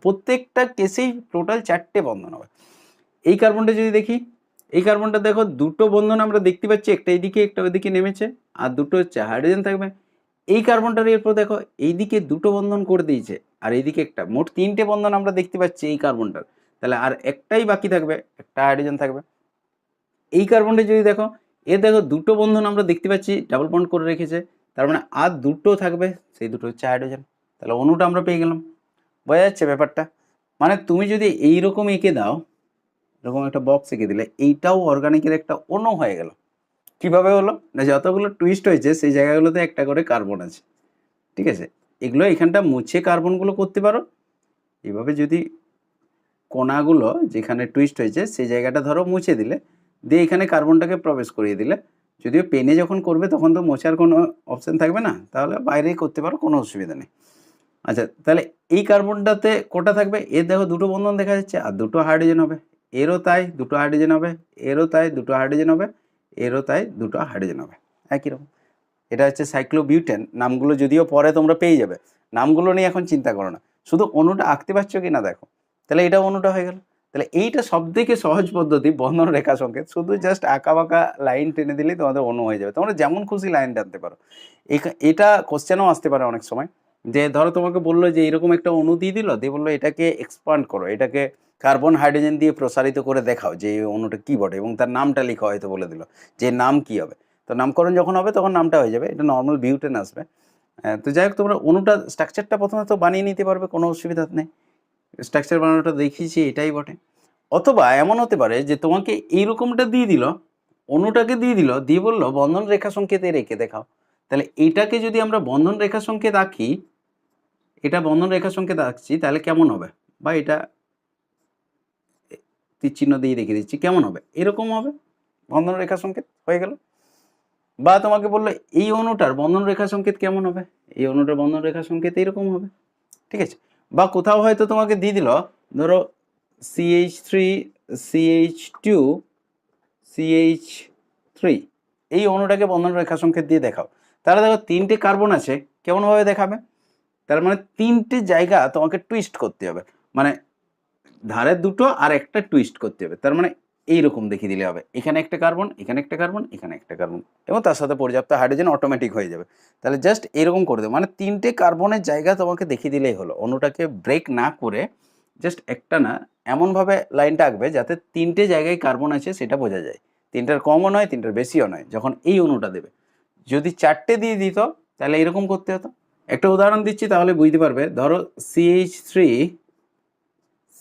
প্রত্যেকটা কেসেই টোটাল 4টে বন্ধন হবে। এই কার্বনটা যদি দেখি, এই কার্বনটা দেখো দুটো বন্ধন আমরা দেখতে পাচ্ছি, একটা এইদিকে একটা ওইদিকে নেমেছে, আর দুটো হচ্ছে হাইড্রোজেন থাকবে। এই কার্বনটার এরপর দেখো এইদিকে দুটো বন্ধন করে দিয়েছে, আর এইদিকে একটা, মোট 3টে বন্ধন আমরা দেখতে পাচ্ছি এই কার্বনটার, তাহলে আর একটাই বাকি থাকবে, একটা হাইড্রোজেন থাকবে। এই কার্বনটা যদি দেখো, দেখো দুটো বন্ধন আমরা দেখতে পাচ্ছি ডাবল বন্ড করে রেখেছে, তার মানে আর দুটো থাকবে, সেই দুটো হচ্ছে হাইড্রোজেন। তাহলে অণুটা আমরা পেয়ে গেলাম। বোঝা যাচ্ছে ব্যাপারটা? মানে তুমি যদি এইরকম এঁকে দাও, এরকম একটা বক্স এঁকে দিলে, এইটাও অর্গানিকের একটা অণু হয়ে গেল। কিভাবে হলো না, যতগুলো টুইস্ট হয়েছে সেই জায়গাগুলোতে একটা করে কার্বন আছে, ঠিক আছে? এগুলো এখানটা মুছে কার্বনগুলো করতে পারো। এইভাবে যদি কোনাগুলো যেখানে টুইস্ট হয়েছে সেই জায়গাটা ধরো মুছে দিলে, দিয়ে এখানে কার্বনটাকে প্রবেশ করিয়ে দিলে, যদিও পেনে যখন করবে তখন তো মোছার কোনো অপশান থাকবে না, তাহলে বাইরেই করতে পারো, কোনো অসুবিধা নেই। আচ্ছা, তাহলে এই কার্বনটাতে কোটা থাকবে, এর দেখো দুটো বন্ধন দেখা যাচ্ছে আর দুটো হাইড্রোজেন হবে, এরও তাই দুটো হাইড্রোজেন হবে, এরও তাই দুটো হাইড্রোজেন হবে, এরও তাই দুটো হাইড্রোজেন হবে, একই রকম। এটা হচ্ছে সাইক্লোবিউটেন। নামগুলো যদিও পরে তোমরা পেয়ে যাবে, নামগুলো নিয়ে এখন চিন্তা করো না, শুধু অণুটা আঁকতে পারছো কি না দেখো। তাহলে এটা অণুটা হয়ে গেল। তাহলে এইটা সব থেকে সহজ পদ্ধতি বন্ধন রেখা সংকেত, শুধু জাস্ট আঁকা বাঁকা লাইন টেনে দিলেই তোমাদের অণু হয়ে যাবে। তোমরা যেমন খুশি লাইন টানতে পারো। এটা কোশ্চেনও আসতে পারে অনেক সময়, যে ধরো তোমাকে বললো যে এরকম একটা অণু দিয়ে দিল, দিয়ে বললো এটাকে এক্সপান্ড করো, এটাকে কার্বন হাইড্রোজেন দিয়ে প্রসারিত করে দেখাও যে এই অণুটা কী বটে, এবং তার নামটা লিখো, হয়তো বলে দিল যে নাম কী হবে। তো নামকরণ যখন হবে তখন নামটা হয়ে যাবে, এটা নর্মাল বিউটেন আসবে। তো যাই হোক, তোমরা অণুটা স্ট্রাকচারটা প্রথমে তো বানিয়ে নিতে পারবে, কোনো অসুবিধা নেই। স্ট্রাকচার বানানোটা দেখিয়েছি, এটাই বটে। অথবা এমন হতে পারে যে তোমাকে এইরকমটা দিয়ে দিল, অণুটাকে দিয়ে দিল, দিয়ে বললো বন্ধন রেখা সংকেতে রেখে দেখাও। তাহলে এটাকে যদি আমরা বন্ধন রেখা সংকেত আঁকি, এটা বন্ধন রেখা সংকেত আঁকছি, তাহলে কেমন হবে? বা এটা তীর চিহ্ন দিয়ে রেখে দিচ্ছি, কেমন হবে? এরকম হবে, বন্ধন রেখা সংকেত হয়ে গেল। বা তোমাকে বললো এই অণুটার বন্ধন রেখা সংকেত কেমন হবে, এই অণুটার বন্ধন রেখা সংকেত এরকম হবে, ঠিক আছে? বা কোথাও হয়তো তোমাকে দিয়ে দিল, ধরো CH3 CH2 CH3, এই অণুটাকে বন্ধন রেখা সংকেত দিয়ে দেখাও। তাহলে দেখো তিনটে কার্বন আছে, কেমনভাবে দেখাবে? তার মানে তিনটে জায়গা তোমাকে টুইস্ট করতে হবে, মানে ধারে দুটো আর একটা টুইস্ট করতে হবে। তার মানে এইরকম দেখিয়ে দিলে হবে, এখানে একটা কার্বন, এখানে একটা কার্বন, এখানে একটা কার্বন, এবং তার সাথে পর্যাপ্ত হাইড্রোজেন অটোমেটিক হয়ে যাবে। তাহলে জাস্ট এরকম করে দেবে, মানে তিনটে কার্বনের জায়গা তোমাকে দেখিয়ে দিলেই হলো। অণুটাকে ব্রেক না করে জাস্ট একটা না, এমনভাবে লাইনটা আঁকবে যাতে তিনটে জায়গায় কার্বন আছে সেটা বোঝা যায়, তিনটার কমও নয় তিনটার বেশিও নয়। যখন এই অণুটা দেবে, যদি চারটে দিয়ে দিত তাহলে এরকম করতে হতো। একটা উদাহরণ দিচ্ছি তাহলে বুঝতে পারবে। ধরো CH3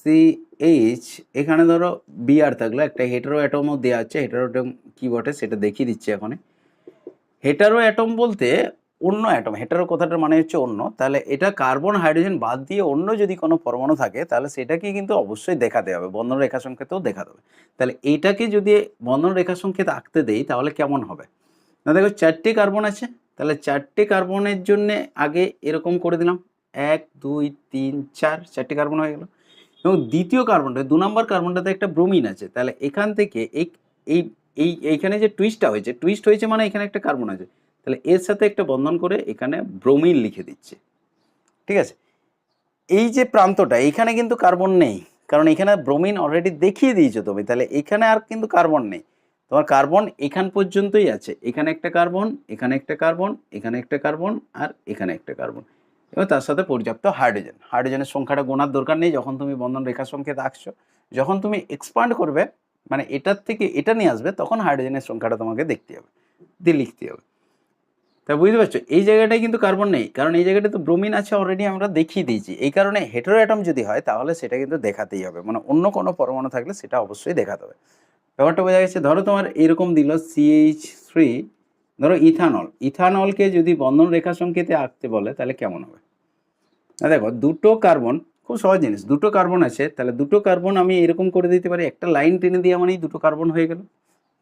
CH, এখানে ধরো Br থাকলো, একটা হেটারো অ্যাটমও দেওয়া আছে। হেটারো অ্যাটম কী বটে সেটা দেখিয়ে দিচ্ছি এখন। হেটারো অ্যাটম বলতে অন্য অ্যাটম, হেটারো কথাটার মানে হচ্ছে অন্য। তাহলে এটা কার্বন হাইড্রোজেন বাদ দিয়ে অন্য যদি কোনো পরমাণু থাকে তাহলে সেটাকে কিন্তু অবশ্যই দেখাতে হবে, বন্ধন রেখা সংকেতেও দেখাতে হবে। তাহলে এইটাকে যদি বন্ধন রেখা সংকেত আঁকতে দেই তাহলে কেমন হবে? না দেখো চারটে কার্বন আছে, তাহলে চারটে কার্বনের জন্যে আগে এরকম করে দিলাম, 1 2 3 4, চারটে কার্বন হয়ে গেল। এবং দ্বিতীয় কার্বনটা, 2 নম্বর কার্বনটাতে একটা ব্রোমিন আছে, তাহলে এখান থেকে এই এইখানে যে টুইস্ট হয়েছে মানে এখানে একটা কার্বন আছে, তাহলে এর সাথে একটা বন্ধন করে এখানে ব্রোমিন লিখে দিচ্ছে, ঠিক আছে? এই যে প্রান্তটা, এইখানে কিন্তু কার্বন নেই, কারণ এখানে ব্রোমিন অলরেডি দেখিয়ে দিয়েছো তুমি, তাহলে এখানে আর কিন্তু কার্বন নেই। তোমার কার্বন এখান পর্যন্তই আছে, এখানে একটা কার্বন, এখানে একটা কার্বন, এখানে একটা কার্বন, আর এখানে একটা কার্বন, এবং তার সাথে পর্যাপ্ত হাইড্রোজেন। হাইড্রোজেনের সংখ্যাটা গোনার দরকার নেই যখন তুমি বন্ধন রেখা সংকেত আঁকছো। যখন তুমি এক্সপান্ড করবে, মানে এটার থেকে এটা নিয়ে আসবে, তখন হাইড্রোজেনের সংখ্যাটা তোমাকে দেখতে হবে, দিয়ে লিখতে হবে। তা বুঝতে পারছো, এই জায়গাটায় কিন্তু কার্বন নেই, কারণ এই জায়গাটা তো ব্রোমিন আছে অলরেডি, আমরা দেখিয়ে দিয়েছি। এই কারণে হেটেরো অ্যাটম যদি হয় তাহলে সেটা কিন্তু দেখাতেই হবে, মানে অন্য কোনো পরমাণু থাকলে সেটা অবশ্যই দেখাতে হবে। ব্যাপারটা বোঝা গেছে? ধরো তোমার এরকম দিল CH3, ধরো ইথানলকে যদি বন্ধন রেখা সংকেতে আঁকতে বলে তাহলে কেমন হবে? না দেখো দুটো কার্বন, খুব সহজ জিনিস, দুটো কার্বন আছে, তাহলে দুটো কার্বন আমি এরকম করে দিতে পারি, একটা লাইন টেনে দিয়ে মানে দুটো কার্বন হয়ে গেল,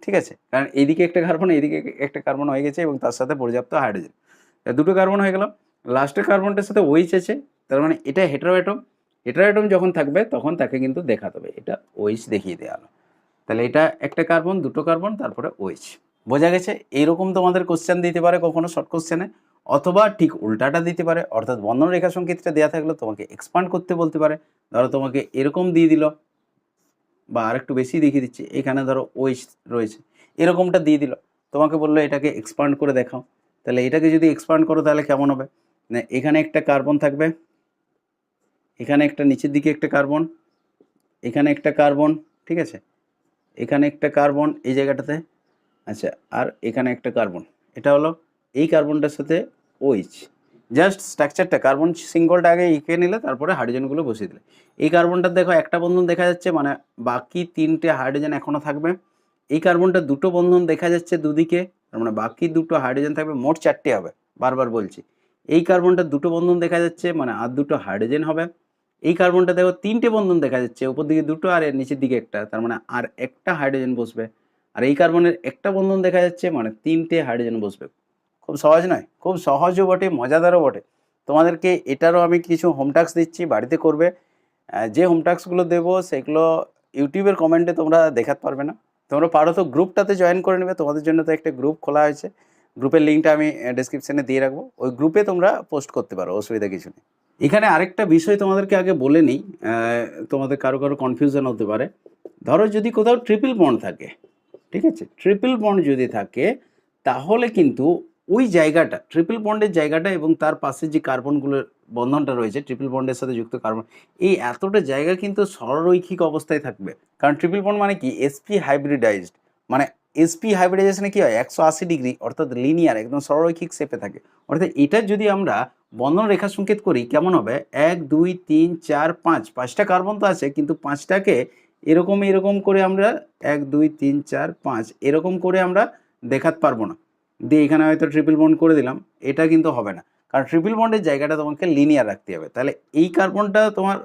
ঠিক আছে? কারণ এইদিকে একটা কার্বন, এইদিকে একটা কার্বন হয়ে গেছে, এবং তার সাথে পর্যাপ্ত হাইড্রোজেন, দুটো কার্বন হয়ে গেল। লাস্টের কার্বনটার সাথে OH আছে, তার মানে এটা হেটারো অ্যাটম। হেটারো অ্যাটম যখন থাকবে তখন তাকে কিন্তু দেখাতে হবে, এটা OH দেখিয়ে দেওয়া হলো। তাহলে এটা একটা কার্বন, দুটো কার্বন, তারপরে OH। বোঝা গেছে? এইরকম তোমাদের কোশ্চেন দিতে পারে কখনো শর্ট কোশ্চেনে, অথবা ঠিক উল্টাটা দিতে পারে, অর্থাৎ বন্ধন রেখা সংকেতটা দেওয়া থাকলে তোমাকে এক্সপান্ড করতে বলতে পারে। ধরো তোমাকে এরকম দিয়ে দিল, বা আরেকটু বেশি দেখিয়ে দিচ্ছি, এখানে ধরো OH রয়েছে, এরকমটা দিয়ে দিল, তোমাকে বললো এটাকে এক্সপান্ড করে দেখাও। তাহলে এটাকে যদি এক্সপান্ড করো তাহলে কেমন হবে? না এখানে একটা কার্বন থাকবে, এখানে একটা নিচের দিকে একটা কার্বন, এখানে একটা কার্বন, ঠিক আছে? এখানে একটা কার্বন এই জায়গাটাতে, আচ্ছা, আর এখানে একটা কার্বন, এটা হলো এই কার্বনটার সাথে OH। জাস্ট স্ট্রাকচারটা কার্বন সিঙ্গলটা আগে এঁকে নিলে তারপরে হাইড্রোজেনগুলো বসিয়ে দিলে। এই কার্বনটার দেখো একটা বন্ধন দেখা যাচ্ছে, মানে বাকি 3টে হাইড্রোজেন এখনো থাকবে। এই কার্বনটা 2টো বন্ধন দেখা যাচ্ছে দুদিকে, তার মানে বাকি 2টো হাইড্রোজেন থাকবে, মোট 4টে হবে, বারবার বলছি। এই কার্বনটা 2টো বন্ধন দেখা যাচ্ছে, মানে আর 2টো হাইড্রোজেন হবে। এই কার্বনটা দেখো 3টে বন্ধন দেখা যাচ্ছে, উপর দিকে 2টো আর এর নিচের দিকে একটা, তার মানে আর একটা হাইড্রোজেন বসবে। আর এই কার্বনের একটা বন্ধন দেখা যাচ্ছে, মানে 3টে হাইড্রোজেন বসবে। খুব সহজ নয়? খুব সহজও বটে, মজাদারও বটে। তোমাদেরকে এটারও আমি কিছু হোম টাস্ক দিচ্ছি, বাড়িতে করবে। যে হোম টাস্কগুলো দেবো সেগুলো ইউটিউবের কমেন্টে তোমরা দেখাতে পারবে না, তোমরা পারো তো গ্রুপটাতে জয়েন করে নেবে। তোমাদের জন্য তো একটা গ্রুপ খোলা হয়েছে, গ্রুপের লিঙ্কটা আমি ডেসক্রিপশানে দিয়ে রাখবো, ওই গ্রুপে তোমরা পোস্ট করতে পারো, অসুবিধা কিছু নেই। এখানে আরেকটা বিষয় তোমাদেরকে আগে বলে নিই, তোমাদের কারো কারো কনফিউশন হতে পারে। ধরো যদি কোথাও ট্রিপল বন্ড থাকে, ঠিক আছে, ট্রিপল বন্ড যদি থাকে তাহলে কিন্তু ওই জায়গাটা, ট্রিপল বন্ডের জায়গাটা এবং তার পাশে যে কার্বনগুলোর বন্ধনটা রয়েছে ট্রিপল বন্ডের সাথে যুক্ত কার্বন, এই এতটা জায়গা কিন্তু সরলরৈখিক অবস্থায় থাকবে। কারণ ট্রিপল বন্ড মানে কি, sp হাইব্রিডাইজড, মানে sp হাইব্রিডাইজেশনে কি হয়, 180 ডিগ্রি, অর্থাৎ লিনিয়ার, একদম সরলরৈখিক শেপে থাকে। অর্থাৎ এটা যদি আমরা বন্ধন রেখা সংকেত করি কেমন হবে, 1 2 3 4 5, 5টা কার্বন তো আছে, কিন্তু 5টাকে এরকম এরকম করে আমরা 1 2 3 4 5 এরকম করে আমরা দেখাতে পারবো না। দিয়ে এখানে হয়তো ট্রিপল বন্ড করে দিলাম, এটা কিন্তু হবে না, কারণ ট্রিপল বন্ডের জায়গাটা তোমাকে লিনিয়ার রাখতে হবে। তাহলে এই কার্বনটা তোমার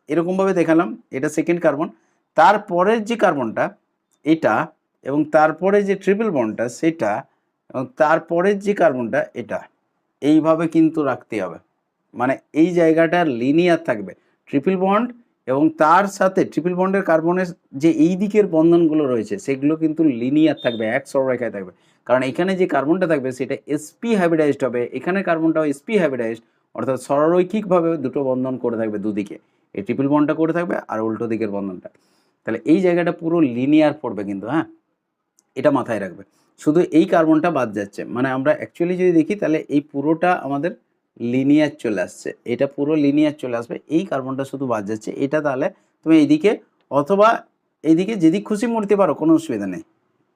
এরকমভাবে দেখালাম, এটা সেকেন্ড কার্বন, তারপরের যে কার্বনটা এটা, এবং তারপরে যে ট্রিপল বন্ডটা সেটা, এবং তারপরের যে কার্বনটা এটা, এইভাবে কিন্তু রাখতে হবে। মানে এই জায়গাটা লিনিয়ার থাকবে ট্রিপল বন্ড, এবং তার সাথে ট্রিপল বন্ডের কার্বনের যে এই দিকের বন্ধনগুলো রয়েছে সেগুলো কিন্তু লিনিয়ার থাকবে, এক সরলরেখায় থাকবে। কারণ এখানে যে কার্বনটা থাকবে সেটা sp হাইব্রিডাইজড হবে, এখানে কার্বনটাও sp হাইব্রিডাইজড, অর্থাৎ সরলরৈখিকভাবে দুটো বন্ধন করে থাকবে দুদিকে, এই ট্রিপল বন্ডটা করে থাকবে আর উল্টো দিকের বন্ধনটা। তাহলে এই জায়গাটা পুরো লিনিয়ার পড়বে কিন্তু, হ্যাঁ, এটা মাথায় রাখবে। শুধু এই কার্বনটা বাদ যাচ্ছে, মানে আমরা অ্যাকচুয়ালি যদি দেখি তাহলে এই পুরোটা আমাদের লিনিয়ার চলে আসছে, এটা পুরো লিনিয়ার চলে আসবে, এই কার্বনটা শুধু বাদ যাচ্ছে। এটা তাহলে তুমি এইদিকে অথবা এইদিকে যেদিক খুশি মুড়তে পারো, কোনো অসুবিধা নেই।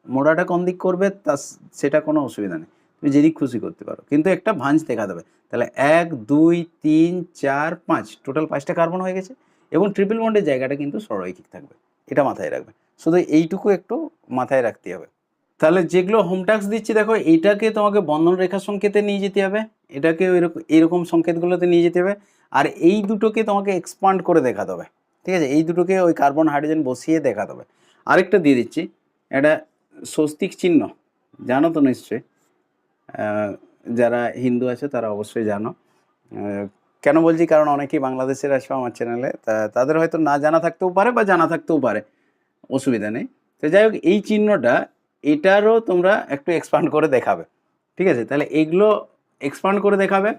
মোড়াটা কোন দিক করবে তা সেটা কোনো অসুবিধা নেই, তুমি যেদিক খুশি করতে পারো, কিন্তু একটা ভাঁজ দেখা দেবে। তাহলে 1 2 3 4 5, টোটাল 5টা কার্বন হয়ে গেছে, এবং ট্রিপল বন্ডের জায়গাটা কিন্তু সরলরৈখিক থাকবে, এটা মাথায় রাখবে। শুধু এইটুকু একটু মাথায় রাখতে হবে। তাহলে যেগুলো হোম টাস্ক দিচ্ছি দেখো, এইটাকে তোমাকে বন্ধন রেখা সংকেতে নিয়ে যেতে হবে, এটাকে এরকম সংকেতগুলোতে নিয়ে যেতে হবে, আর এই দুটোকে তোমাকে এক্সপান্ড করে দেখাতে হবে, ঠিক আছে, এই দুটোকে ওই কার্বন হাইড্রোজেন বসিয়ে দেখাতে হবে। আরেকটা দিয়ে দিচ্ছি, এটা স্বস্তিক চিহ্ন, জানো তো নিশ্চয়ই, যারা হিন্দু আছে তারা অবশ্যই জানো। কেন বলছি, কারণ অনেকেই বাংলাদেশের আসবে আমার চ্যানেলে, তাদের হয়তো না জানা থাকতেও পারে বা জানা থাকতেও পারে, অসুবিধা নেই। তো যাই হোক, এই চিহ্নটা এটারও তোমরা একটু এক্সপান্ড করে দেখাবে, ঠিক আছে, তাহলে এগুলো এক্সপান্ড করে দেখাবে,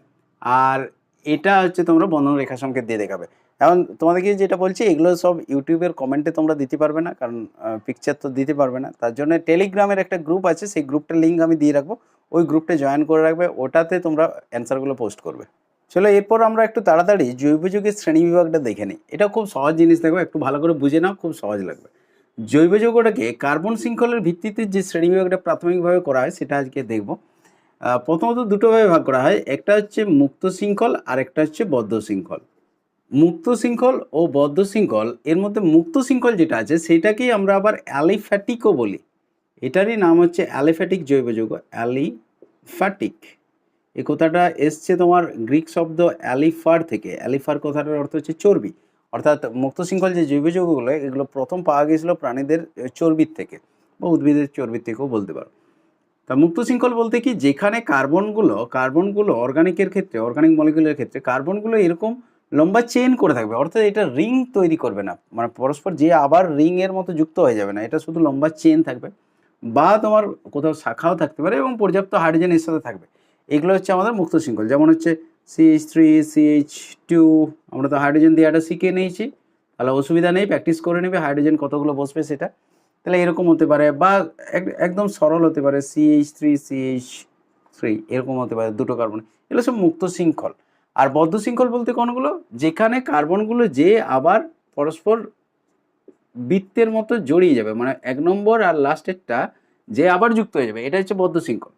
আর এটা হচ্ছে তোমরা বন্ধন রেখা সংকেত দিয়ে দেখাবে। এখন তোমাদেরকে যেটা বলছি, এগুলো সব ইউটিউবের কমেন্টে তোমরা দিতে পারবে না, কারণ পিকচার তো দিতে পারবে না, তার জন্য টেলিগ্রামের একটা গ্রুপ আছে, সেই গ্রুপটার লিঙ্ক আমি দিয়ে রাখবো, ওই গ্রুপটা জয়েন করে রাখবে, ওটাতে তোমরা অ্যান্সারগুলো পোস্ট করবে। চলো এরপর আমরা একটু তাড়াতাড়ি জৈব যৌগের শ্রেণীবিভাগটা দেখে নিই। এটা খুব সহজ জিনিস, দেখো একটু ভালো করে বুঝে নাও, খুব সহজ লাগবে। জৈব যৌগটাকে কার্বন শৃঙ্খলের ভিত্তিতে যে শ্রেণীবিভাগটা প্রাথমিকভাবে করা হয় সেটা আজকে দেখব। প্রথমত দুটোভাবে ভাগ করা হয়, একটা হচ্ছে মুক্ত শৃঙ্খল আর একটা হচ্ছে বদ্ধ শৃঙ্খল। মুক্ত শৃঙ্খল ও বদ্ধ শৃঙ্খল, এর মধ্যে মুক্ত শৃঙ্খল যেটা আছে সেটাকেই আমরা আবার অ্যালিফ্যাটিকও বলি, এটারই নাম হচ্ছে অ্যালিফ্যাটিক জৈব যৌগ, অ্যালিফ্যাটিক। এই কথাটা এসছে তোমার গ্রিক শব্দ অ্যালিফার থেকে, অ্যালিফার কথাটার অর্থ হচ্ছে চর্বি, অর্থাৎ মুক্ত শৃঙ্খল যে জৈব যৌগগুলো এগুলো প্রথম পাওয়া গিয়েছিল প্রাণীদের চর্বির থেকে বা উদ্ভিদের চর্বির থেকেও বলতে পারো। তা মুক্ত শৃঙ্খল বলতে কি, যেখানে কার্বনগুলো অর্গানিকের ক্ষেত্রে, অর্গানিক মলিকুলের ক্ষেত্রে কার্বনগুলো এরকম লম্বা চেন করে থাকবে, অর্থাৎ এটা রিং তৈরি করবে না, মানে পরস্পর যে আবার রিং এর মতো যুক্ত হয়ে যাবে না, এটা শুধু লম্বা চেন থাকবে, বা তোমার কোথাও শাখাও থাকতে পারে এবং পর্যাপ্ত হাইড্রোজেন এর সাথে থাকবে। এগুলো হচ্ছে আমাদের মুক্ত শৃঙ্খল, যেমন হচ্ছে CH3 CH2, আমরা তো হাইড্রোজেন দিয়ে একটা শিখে নিয়েছি, তাহলে অসুবিধা নেই, প্র্যাকটিস করে নেবে হাইড্রোজেন কতগুলো বসবে সেটা। তাহলে এরকম হতে পারে, বা একদম সরল হতে পারে CH3 CH3, এরকম হতে পারে দুটো কার্বন, এগুলো সব মুক্ত শৃঙ্খল। আর বদ্ধ শৃঙ্খল বলতে কোনগুলো, যেখানে কার্বনগুলো যে আবার পরস্পর বৃত্তের মতো জড়িয়ে যাবে, মানে 1 নম্বর আর লাস্টেরটা যে আবার যুক্ত হয়ে যাবে, এটা হচ্ছে বদ্ধ শৃঙ্খল।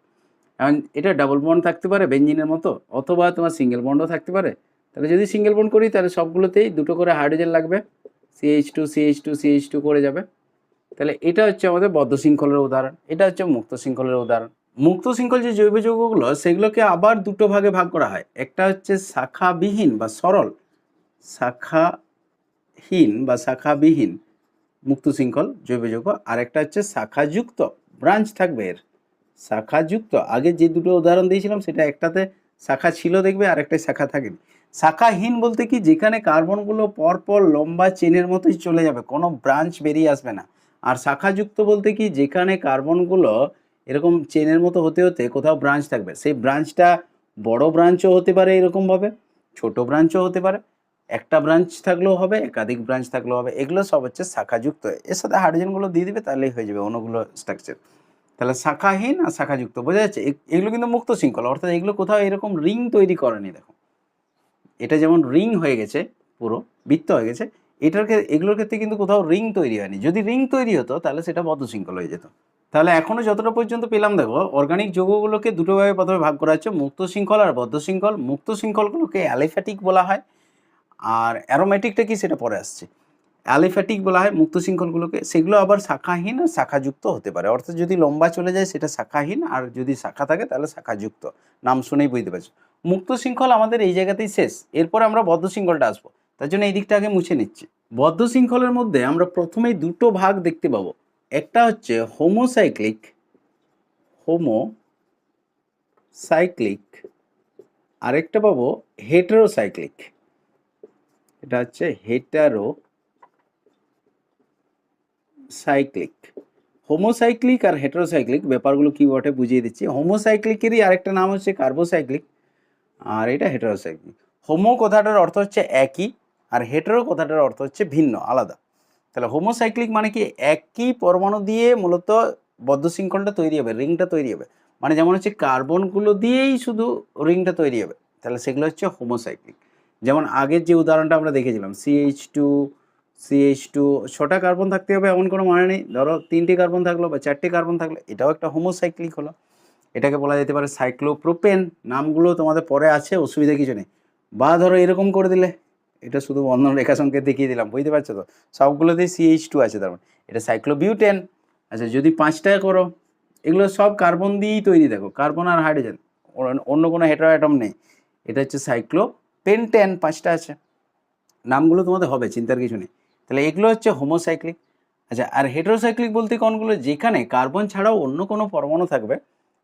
এখন এটা ডাবল বন্ড থাকতে পারে বেঞ্জিনের মতো, অথবা তোমার সিঙ্গেল বন্ডও থাকতে পারে। তাহলে যদি সিঙ্গেল বন্ড করি তাহলে সবগুলোতেই দুটো করে হাইড্রোজেন লাগবে, CH2 CH2 CH2 করে যাবে। তাহলে এটা হচ্ছে আমাদের বদ্ধ শৃঙ্খলের উদাহরণ, এটা হচ্ছে মুক্ত শৃঙ্খলের উদাহরণ। মুক্ত শৃঙ্খল যে জৈব যৌগগুলো সেগুলোকে আবার দুটো ভাগে ভাগ করা হয়, একটা হচ্ছে শাখাবিহীন বা সরল, শাখাহীন বা শাখাবিহীন মুক্ত শৃঙ্খল জৈব যৌগ, আর একটা হচ্ছে শাখাযুক্ত, ব্রাঞ্চ থাকবে এর, শাখাযুক্ত। আগে যে দুটো উদাহরণ দিয়েছিলাম সেটা একটাতে শাখা ছিল দেখবে, আর একটাই শাখা থাকেনি। শাখাহীন বলতে কি, যেখানে কার্বনগুলো পরপর লম্বা চেনের মতোই চলে যাবে, কোনো ব্রাঞ্চ বেরিয়ে আসবে না। আর শাখাযুক্ত বলতে কি, যেখানে কার্বনগুলো এরকম চেনের মতো হতে হতে কোথাও ব্রাঞ্চ থাকবে, সেই ব্রাঞ্চটা বড় ব্রাঞ্চও হতে পারে এরকমভাবে, ছোট ব্রাঞ্চও হতে পারে, একটা ব্রাঞ্চ থাকলেও হবে, একাধিক ব্রাঞ্চ থাকলেও হবে, এগুলো সব হচ্ছে শাখাযুক্ত। এর সাথে হাইড্রোজেনগুলো দিয়ে দিবে, তাহলেই হয়ে যাবে অণুগুলো স্ট্রাকচার। তাহলে শাখাহীন আর শাখাযুক্ত বোঝা যাচ্ছে। এগুলো কিন্তু মুক্ত শৃঙ্খল, অর্থাৎ এগুলো কোথাও এরকম রিং তৈরি করেনি। দেখো এটা যেমন রিং হয়ে গেছে, পুরো বৃত্ত হয়ে গেছে, এগুলোর ক্ষেত্রে কিন্তু কোথাও রিং তৈরি হয়নি। যদি রিং তৈরি হতো তাহলে সেটা বদ্ধ শৃঙ্খল হয়ে যেত। তাহলে এখনো যতটা পর্যন্ত পেলাম, দেখো অর্গানিক যৌগগুলোকে দুটোভাবে প্রথমে ভাগ করা হচ্ছে, মুক্ত শৃঙ্খল আর বদ্ধ শৃঙ্খল। মুক্ত শৃঙ্খলগুলোকে অ্যালিফ্যাটিক বলা হয়, আর অ্যারোমেটিকটা কি সেটা পরে আসছে। অ্যালিফ্যাটিক বলা হয় মুক্ত শৃঙ্খলগুলোকে, সেগুলো আবার শাখাহীন আর শাখাযুক্ত হতে পারে। অর্থাৎ যদি লম্বা চলে যায় সেটা শাখাহীন, আর যদি শাখা থাকে তাহলে শাখাযুক্ত। নাম শুনেই বুঝতে পারছো। মুক্ত শৃঙ্খল আমাদের এই জায়গাতেই শেষ, এরপর আমরা বদ্ধ শৃঙ্খলটা আসবো, তার জন্য এই দিকটা আগে মুছে নিচ্ছি। বদ্ধ শৃঙ্খলের মধ্যে আমরা প্রথমেই দুটো ভাগ দেখতে পাবো, একটা হচ্ছে হোমোসাইক্লিক, আরেকটা পাবো হেটেরোসাইক্লিক। এটা হচ্ছে হেটারোসাইক্লিক। হোমোসাইক্লিক আর হেটেরোসাইক্লিক ব্যাপারগুলো কি বটে বুঝিয়ে দিচ্ছি। হোমোসাইক্লিকেরই আরেকটা নাম হচ্ছে কার্বোসাইক্লিক, আর এটা হেটেরোসাইক্লিক। হোমো কথাটার অর্থ হচ্ছে একই, আর হেটেরো কথাটার অর্থ হচ্ছে ভিন্ন, আলাদা। তাহলে হোমোসাইক্লিক মানে কি, একই পরমাণু দিয়ে মূলত বদ্ধ শৃঙ্খলটা তৈরি হবে, রিংটা তৈরি হবে। মানে যেমন হচ্ছে কার্বনগুলো দিয়েই শুধু রিংটা তৈরি হবে, তাহলে সেগুলো হচ্ছে হোমোসাইক্লিক। যেমন আগের যে উদাহরণটা আমরা দেখেছিলাম, CH2 ছটা কার্বন থাকতে হবে এমন কোনো মানে নেই, ধরো 3টে কার্বন থাকলো বা 4টে কার্বন থাকলো, এটাও একটা হোমোসাইক্লিক হলো। এটাকে বলা যেতে পারে সাইক্লোপ্রোপেন। নামগুলো তোমাদের পরে আছে, অসুবিধা কিছু নেই। বা ধরো এরকম করে দিলে, এটা শুধু বন্ধন রেখা সংকেত দেখিয়ে দিলাম, বুঝতে পারছো তো, সবগুলোতেই CH2 আছে, তার মানে এটা সাইক্লোবিউটেন। আচ্ছা যদি 5টা করো, এগুলো সব কার্বন দিয়েই তৈরি, দেখো কার্বন আর হাইড্রোজেন, অন্য কোনো হেটারো অ্যাটম নেই, এটা হচ্ছে সাইক্লোপেন্টেন, 5টা আছে। নামগুলো তোমাদের হবে, চিন্তার কিছু নেই। তাহলে এগুলো হচ্ছে হোমোসাইক্লিক। আচ্ছা, আর হেটেরোসাইক্লিক বলতে কোনগুলো, যেখানে কার্বন ছাড়াও অন্য কোনো পরমাণু থাকবে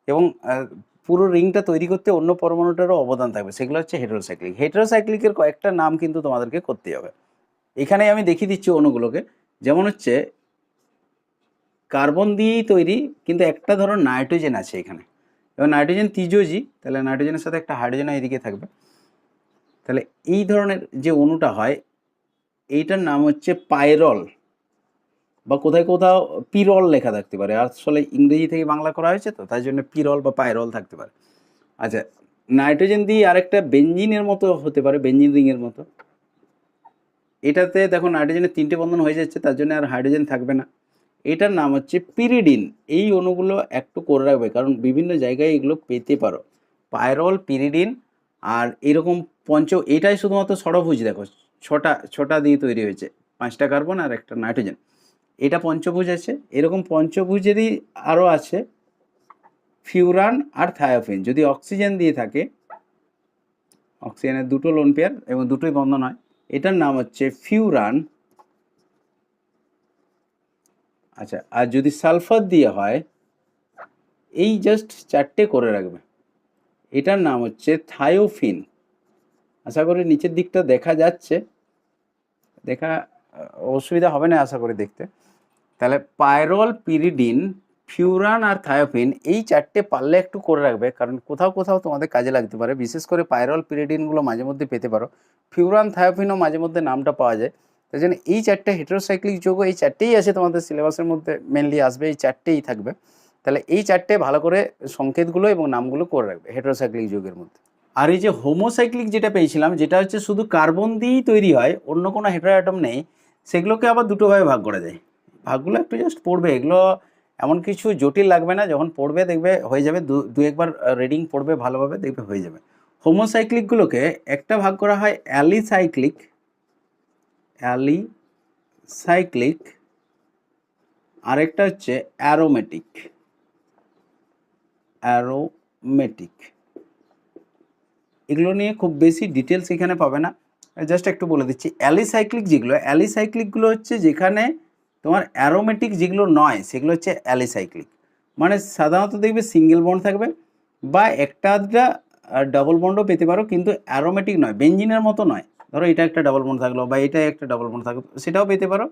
এবং পুরো রিংটা তৈরি করতে অন্য পরমাণুটারও অবদান থাকবে, সেগুলো হচ্ছে হেটেরোসাইক্লিক। হেটেরোসাইক্লিকের কয়েকটা নাম কিন্তু তোমাদেরকে করতে হবে। এখানে আমি দেখিয়ে দিচ্ছি অণুগুলোকে, যেমন হচ্ছে কার্বন দিয়েই তৈরি, কিন্তু একটা ধরো নাইট্রোজেন আছে এখানে, এবং নাইট্রোজেন ত্রিযোজী, তাহলে নাইট্রোজেনের সাথে একটা হাইড্রোজেন এদিকে থাকবে। তাহলে এই ধরনের যে অণুটা হয়, এইটার নাম হচ্ছে পাইরল, বা কোথায় কোথাও পিরল লেখা থাকতে পারে, আসলে ইংরেজি থেকে বাংলা করা হয়েছে তো তাই জন্য পিরল বা পাইরল থাকতে পারে। আচ্ছা, নাইট্রোজেন দিয়ে আরেকটা বেঞ্জিনের মতো হতে পারে, বেঞ্জিন রিংয়ের মতো। এটাতে দেখো নাইট্রোজেনের 3টে বন্ধন হয়ে যাচ্ছে, তার জন্য আর হাইড্রোজেন থাকবে না। এটার নাম হচ্ছে পিরিডিন। এই অণুগুলো একটু করে রাখবে, কারণ বিভিন্ন জায়গায় এগুলো পেতে পারো, পাইরল, পিরিডিন। আর এরকম এটাই শুধুমাত্র ষড়ভুজ, দেখো ছটা দিয়ে তৈরি হয়েছে, 5টা কার্বন আর একটা নাইট্রোজেন, এটা পঞ্চভুজ আছে। এরকম পঞ্চভুজেরই আরও আছে ফিউরান আর থায়োফিন। যদি অক্সিজেন দিয়ে থাকে, অক্সিজেনের 2টো লোন পেয়ার এবং 2টোই বন্ধন হয়, এটার নাম হচ্ছে ফিউরান। আচ্ছা, আর যদি সালফার দিয়ে হয়, এই জাস্ট 4টে করে রাখবে, এটার নাম হচ্ছে থায়োফিন। আশা করি নিচের দিকটা দেখা যাচ্ছে, অসুবিধা হবে না আশা করি দেখতে। তাহলে পাইরল, পিরিডিন, ফিউরান আর থায়োফিন, এই 4টে পারলে একটু করে রাখবে, কারণ কোথাও কোথাও তোমাদের কাজে লাগতে পারে। বিশেষ করে পাইরল, পিরিডিনগুলো মাঝে মধ্যে পেতে পারো, ফিউরান, থায়োফিনও মাঝে মধ্যে নামটা পাওয়া যায়। তাই জন্য এই 4টে হেটেরোসাইক্লিক যৌগ, এই 4টেই আছে তোমাদের সিলেবাসের মধ্যে, মেনলি আসবে, এই 4টেই থাকবে। তাহলে এই 4টে ভালো করে সংকেতগুলো এবং নামগুলো করে রাখবে হেটেরোসাইক্লিক যৌগের মধ্যে। আর এই যে হোমোসাইক্লিক যেটা পেয়েছিলাম, যেটা হচ্ছে শুধু কার্বন দিয়েই তৈরি হয়, অন্য কোনো হেটেরো অ্যাটম নেই, সেগুলোকে আবার দুটো ভাগে ভাগ করা যায়। ভাগগুলো একটু জাস্ট পড়বে, এগুলো এমন কিছু জটিল লাগবে না, যখন পড়বে দেখবে হয়ে যাবে, দু একবার রিডিং পড়বে ভালোভাবে দেখবে হয়ে যাবে। হোমোসাইক্লিকগুলোকে একটা ভাগ করা হয় অ্যালিসাইক্লিক, আরেকটা হচ্ছে অ্যারোমেটিক। এগুলো নিয়ে খুব বেশি ডিটেলস এখানে পাবে না, জাস্ট একটু বলে দিচ্ছি। অ্যালিসাইক্লিকগুলো হচ্ছে যেখানে তোমার অ্যারোমেটিক যেগুলো নয় সেগুলো হচ্ছে অ্যালিসাইক্লিক, মানে সাধারণত দেখবে সিঙ্গেল বন্ড থাকবে বা একটা আধটা ডাবল বন্ডও পেতে পারো, কিন্তু অ্যারোমেটিক নয়, বেঞ্জিনের মতো নয়। ধরো এটা একটা ডাবল বন্ড থাকলো বা এটা একটা ডাবল বন্ড থাকলো, সেটাও পেতে পারো,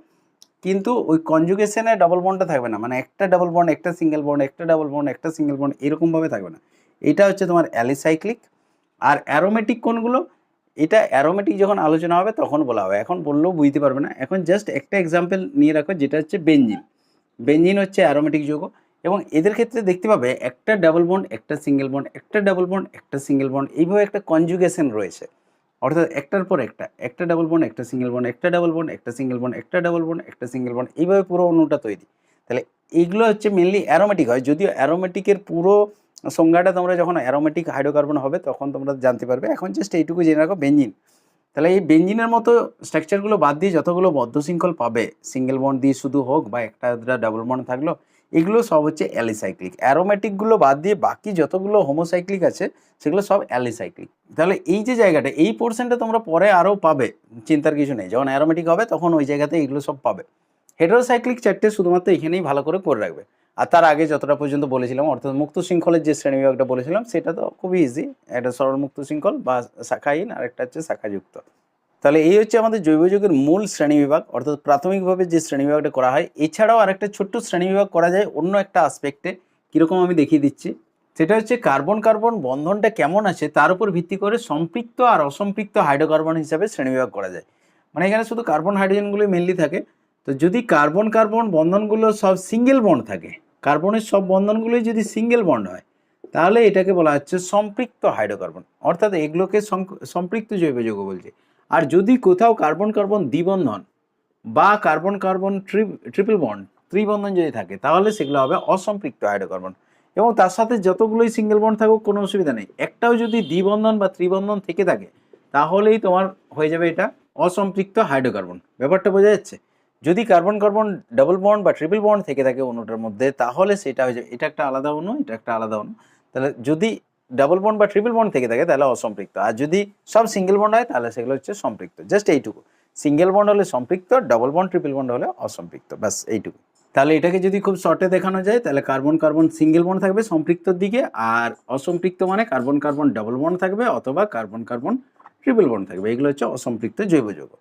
কিন্তু ওই কনজুগেশনে ডাবল বন্ডটা থাকবে না, মানে একটা ডাবল বন্ড একটা সিঙ্গেল বন্ড, একটা ডাবল বন্ড একটা সিঙ্গেল বন্ড, এরকমভাবে থাকবে না। এটা হচ্ছে তোমার অ্যালিসাইক্লিক। আর অ্যারোমেটিক কোনগুলো, এটা অ্যারোমেটিক যখন আলোচনা হবে তখন বলা হবে, এখন বললেও বুঝতে পারবে না। এখন জাস্ট একটা এক্সাম্পল নিয়ে রাখো, যেটা হচ্ছে বেঞ্জিন হচ্ছে অ্যারোমেটিক যৌগ, এবং এদের ক্ষেত্রে দেখতে পাবে একটা ডাবল বন্ড একটা সিঙ্গেল বন্ড, একটা ডাবল বন্ড একটা সিঙ্গেল বন্ড, এইভাবে একটা কনজুগেশন রয়েছে, অর্থাৎ একটার পর একটা ডাবল বন্ড একটা সিঙ্গেল বন্ড, একটা ডাবল বন্ড একটা সিঙ্গেল বন্ড, একটা ডাবল বন্ড একটা সিঙ্গেল বন্ড, এইভাবে পুরো অণুটা তৈরি। তাহলে এইগুলো হচ্ছে মেনলি অ্যারোমেটিক হয়, যদিও অ্যারোমেটিকের পুরো সংজ্ঞাটা তোমরা যখন অ্যারোমেটিক হাইড্রোকার্বন হবে তখন তোমরা জানতে পারবে। এখন জাস্ট এইটুকু জেনে রাখো বেঞ্জিন। তাহলে এই বেঞ্জিনের মতো স্ট্রাকচারগুলো বাদ দিয়ে যতগুলো বদ্ধশৃঙ্খল পাবে, সিঙ্গেল বন্ড দিয়ে শুধু হোক বা একটা ডাবল বন্ড থাকলো, এগুলো সব হচ্ছে অ্যালিসাইক্লিক। অ্যারোমেটিকগুলো বাদ দিয়ে বাকি যতগুলো হোমোসাইক্লিক আছে সেগুলো সব অ্যালিসাইক্লিক। তাহলে এই যে জায়গাটা, এই পোর্শনটা তোমরা পরে আরও পাবে, চিন্তার কিছু নেই, যখন অ্যারোমেটিক হবে তখন ওই জায়গাতে এগুলো সব পাবে। হেটেরোসাইক্লিক চারটে শুধুমাত্র এখানেই ভালো করে রাখবে। আর তার আগে যতটা পর্যন্ত বলেছিলাম, অর্থাৎ মুক্ত শৃঙ্খলের যে শ্রেণীবিভাগটা বলেছিলাম সেটা তো খুবই ইজি, একটা সরল মুক্ত শৃঙ্খল বা শাখাহীন, আর একটা হচ্ছে শাখাযুক্ত। তাহলে এই হচ্ছে আমাদের জৈব যৌগের মূল শ্রেণীবিভাগ, অর্থাৎ প্রাথমিকভাবে যে শ্রেণীবিভাগটা করা হয়। এছাড়াও আরেকটা ছোট্ট শ্রেণীবিভাগ করা যায় অন্য একটা আসপেক্টে, কীরকম আমি দেখিয়ে দিচ্ছি। সেটা হচ্ছে কার্বন কার্বন বন্ধনটা কেমন আছে তার উপর ভিত্তি করে সম্পৃক্ত আর অসম্পৃক্ত হাইড্রোকার্বন হিসাবে শ্রেণীবিভাগ করা যায়। মানে এখানে শুধু কার্বন হাইড্রোজেনগুলোই মেনলি থাকে। তো যদি কার্বন কার্বন বন্ধনগুলো সব সিঙ্গেল বন্ড থাকে, কার্বনের সব বন্ধনগুলোই যদি সিঙ্গেল বন্ড হয়, তাহলে এটাকে বলা হচ্ছে সম্পৃক্ত হাইড্রোকার্বন, অর্থাৎ এগুলোকে সম্পৃক্ত জৈব যৌগ বলছে। আর যদি কোথাও কার্বন কার্বন দ্বিবন্ধন বা কার্বন কার্বন ট্রিপল বন্ড ত্রিবন্ধন যদি থাকে, তাহলে সেগুলো হবে অসম্পৃক্ত হাইড্রোকার্বন। এবং তার সাথে যতগুলোই সিঙ্গেল বন্ড থাকুক কোনো অসুবিধা নেই, একটাও যদি দ্বিবন্ধন বা ত্রিবন্ধন থেকে থাকে তাহলেই তোমার হয়ে যাবে এটা অসম্পৃক্ত হাইড্রোকার্বন। ব্যাপারটা বোঝা যাচ্ছে? যদি কার্বন কার্বন ডাবল বন্ড বা ট্রিপল বন্ড থেকে থাকে অণুটার মধ্যে, তাহলে সেটা হয়ে যাবে, এটা একটা আলাদা অণু, এটা একটা আলাদা অণু। তাহলে যদি ডাবল বন্ড বা ট্রিপল বন্ড থেকে থাকে তাহলে অসম্পৃক্ত, আর যদি সব সিঙ্গেল বন্ড হয় তাহলে সেগুলো হচ্ছে সম্পৃক্ত। জাস্ট এইটুকু, সিঙ্গেল বন্ড হলে সম্পৃক্ত, ডাবল বন্ড ট্রিপল বন্ড হলে অসম্পৃক্ত, ব্যাস এইটুকু। তাহলে এটাকে যদি খুব শর্টে দেখানো যায়, তাহলে কার্বন কার্বন সিঙ্গেল বন্ড থাকবে সম্পৃক্তর দিকে, আর অসম্পৃক্ত মানে কার্বন কার্বন ডাবল বন্ড থাকবে অথবা কার্বন কার্বন ট্রিপল বন্ড থাকবে, এগুলো হচ্ছে অসম্পৃক্ত জৈব যৌগ।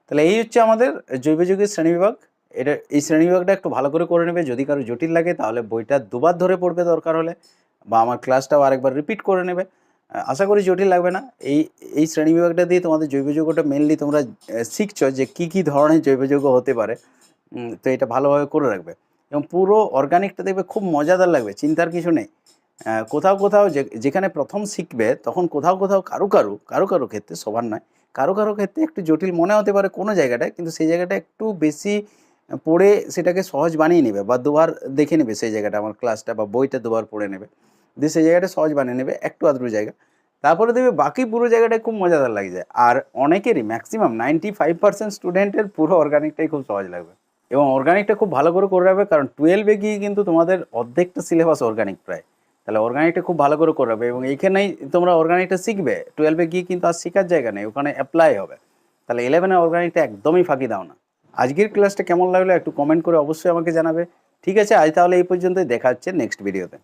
তাহলে এই হচ্ছে আমাদের জৈব যৌগের শ্রেণীবিভাগ। এটা এই শ্রেণীবিভাগটা একটু ভালো করে নেবে, যদি কারো জটিল লাগে তাহলে বইটা দুবার ধরে পড়বে দরকার হলে, বা আমার ক্লাসটাও আরেকবার রিপিট করে নেবে। আশা করি জটিল লাগবে না। এই শ্রেণীবিভাগটা দিয়ে তোমাদের জৈব যৌগটা মেনলি তোমরা শিখছো যে কী ধরনের জৈব যৌগ হতে পারে, তো এটা ভালোভাবে করে রাখবে। এবং পুরো অর্গানিকটা দেখবে খুব মজাদার লাগবে, চিন্তার কিছু নেই। কোথাও যেখানে প্রথম শিখবে তখন কোথাও কারো ক্ষেত্রে, সবার নয়, কারো ক্ষেত্রে একটু জটিল মনে হতে পারে কোনো জায়গাটায়, কিন্তু সেই জায়গাটা একটু বেশি পড়ে সেটাকে সহজ বানিয়ে নেবে, বা দুবার দেখে নেবে সেই জায়গাটা, আমার ক্লাসটা বা বইটা দুবার পড়ে নেবে, দিয়ে সেই জায়গাটা সহজ বানিয়ে নেবে একটু আধটু জায়গা, তারপরে দেখবে বাকি পুরো জায়গাটা খুব মজাদার লাগে যায়। আর অনেকেরই ম্যাক্সিমাম 95% স্টুডেন্টের পুরো অর্গানিকটাই খুব সহজ লাগবে। এবং অর্গানিকটা খুব ভালো করে রাখবে, কারণ 12-এ গিয়ে কিন্তু তোমাদের অর্ধেকটা সিলেবাস অর্গানিক প্রায়। তাহলে অর্গানিকটা খুব ভালো করে রাখবে, এবং এইখানেই তোমরা অর্গানিকটা শিখবে, 12-এ গিয়ে কিন্তু আর শেখার জায়গা নেই, ওখানে অ্যাপ্লাই হবে। তাহলে 11-এ অর্গানিকটা একদমই ফাঁকি দাও না। আজকের ক্লাসটা কেমন লাগলো একটু কমেন্ট করে অবশ্যই আমাকে জানাবে। ঠিক আছে, আজ তাহলে এই পর্যন্তই, দেখা হচ্ছে নেক্সট ভিডিওতে।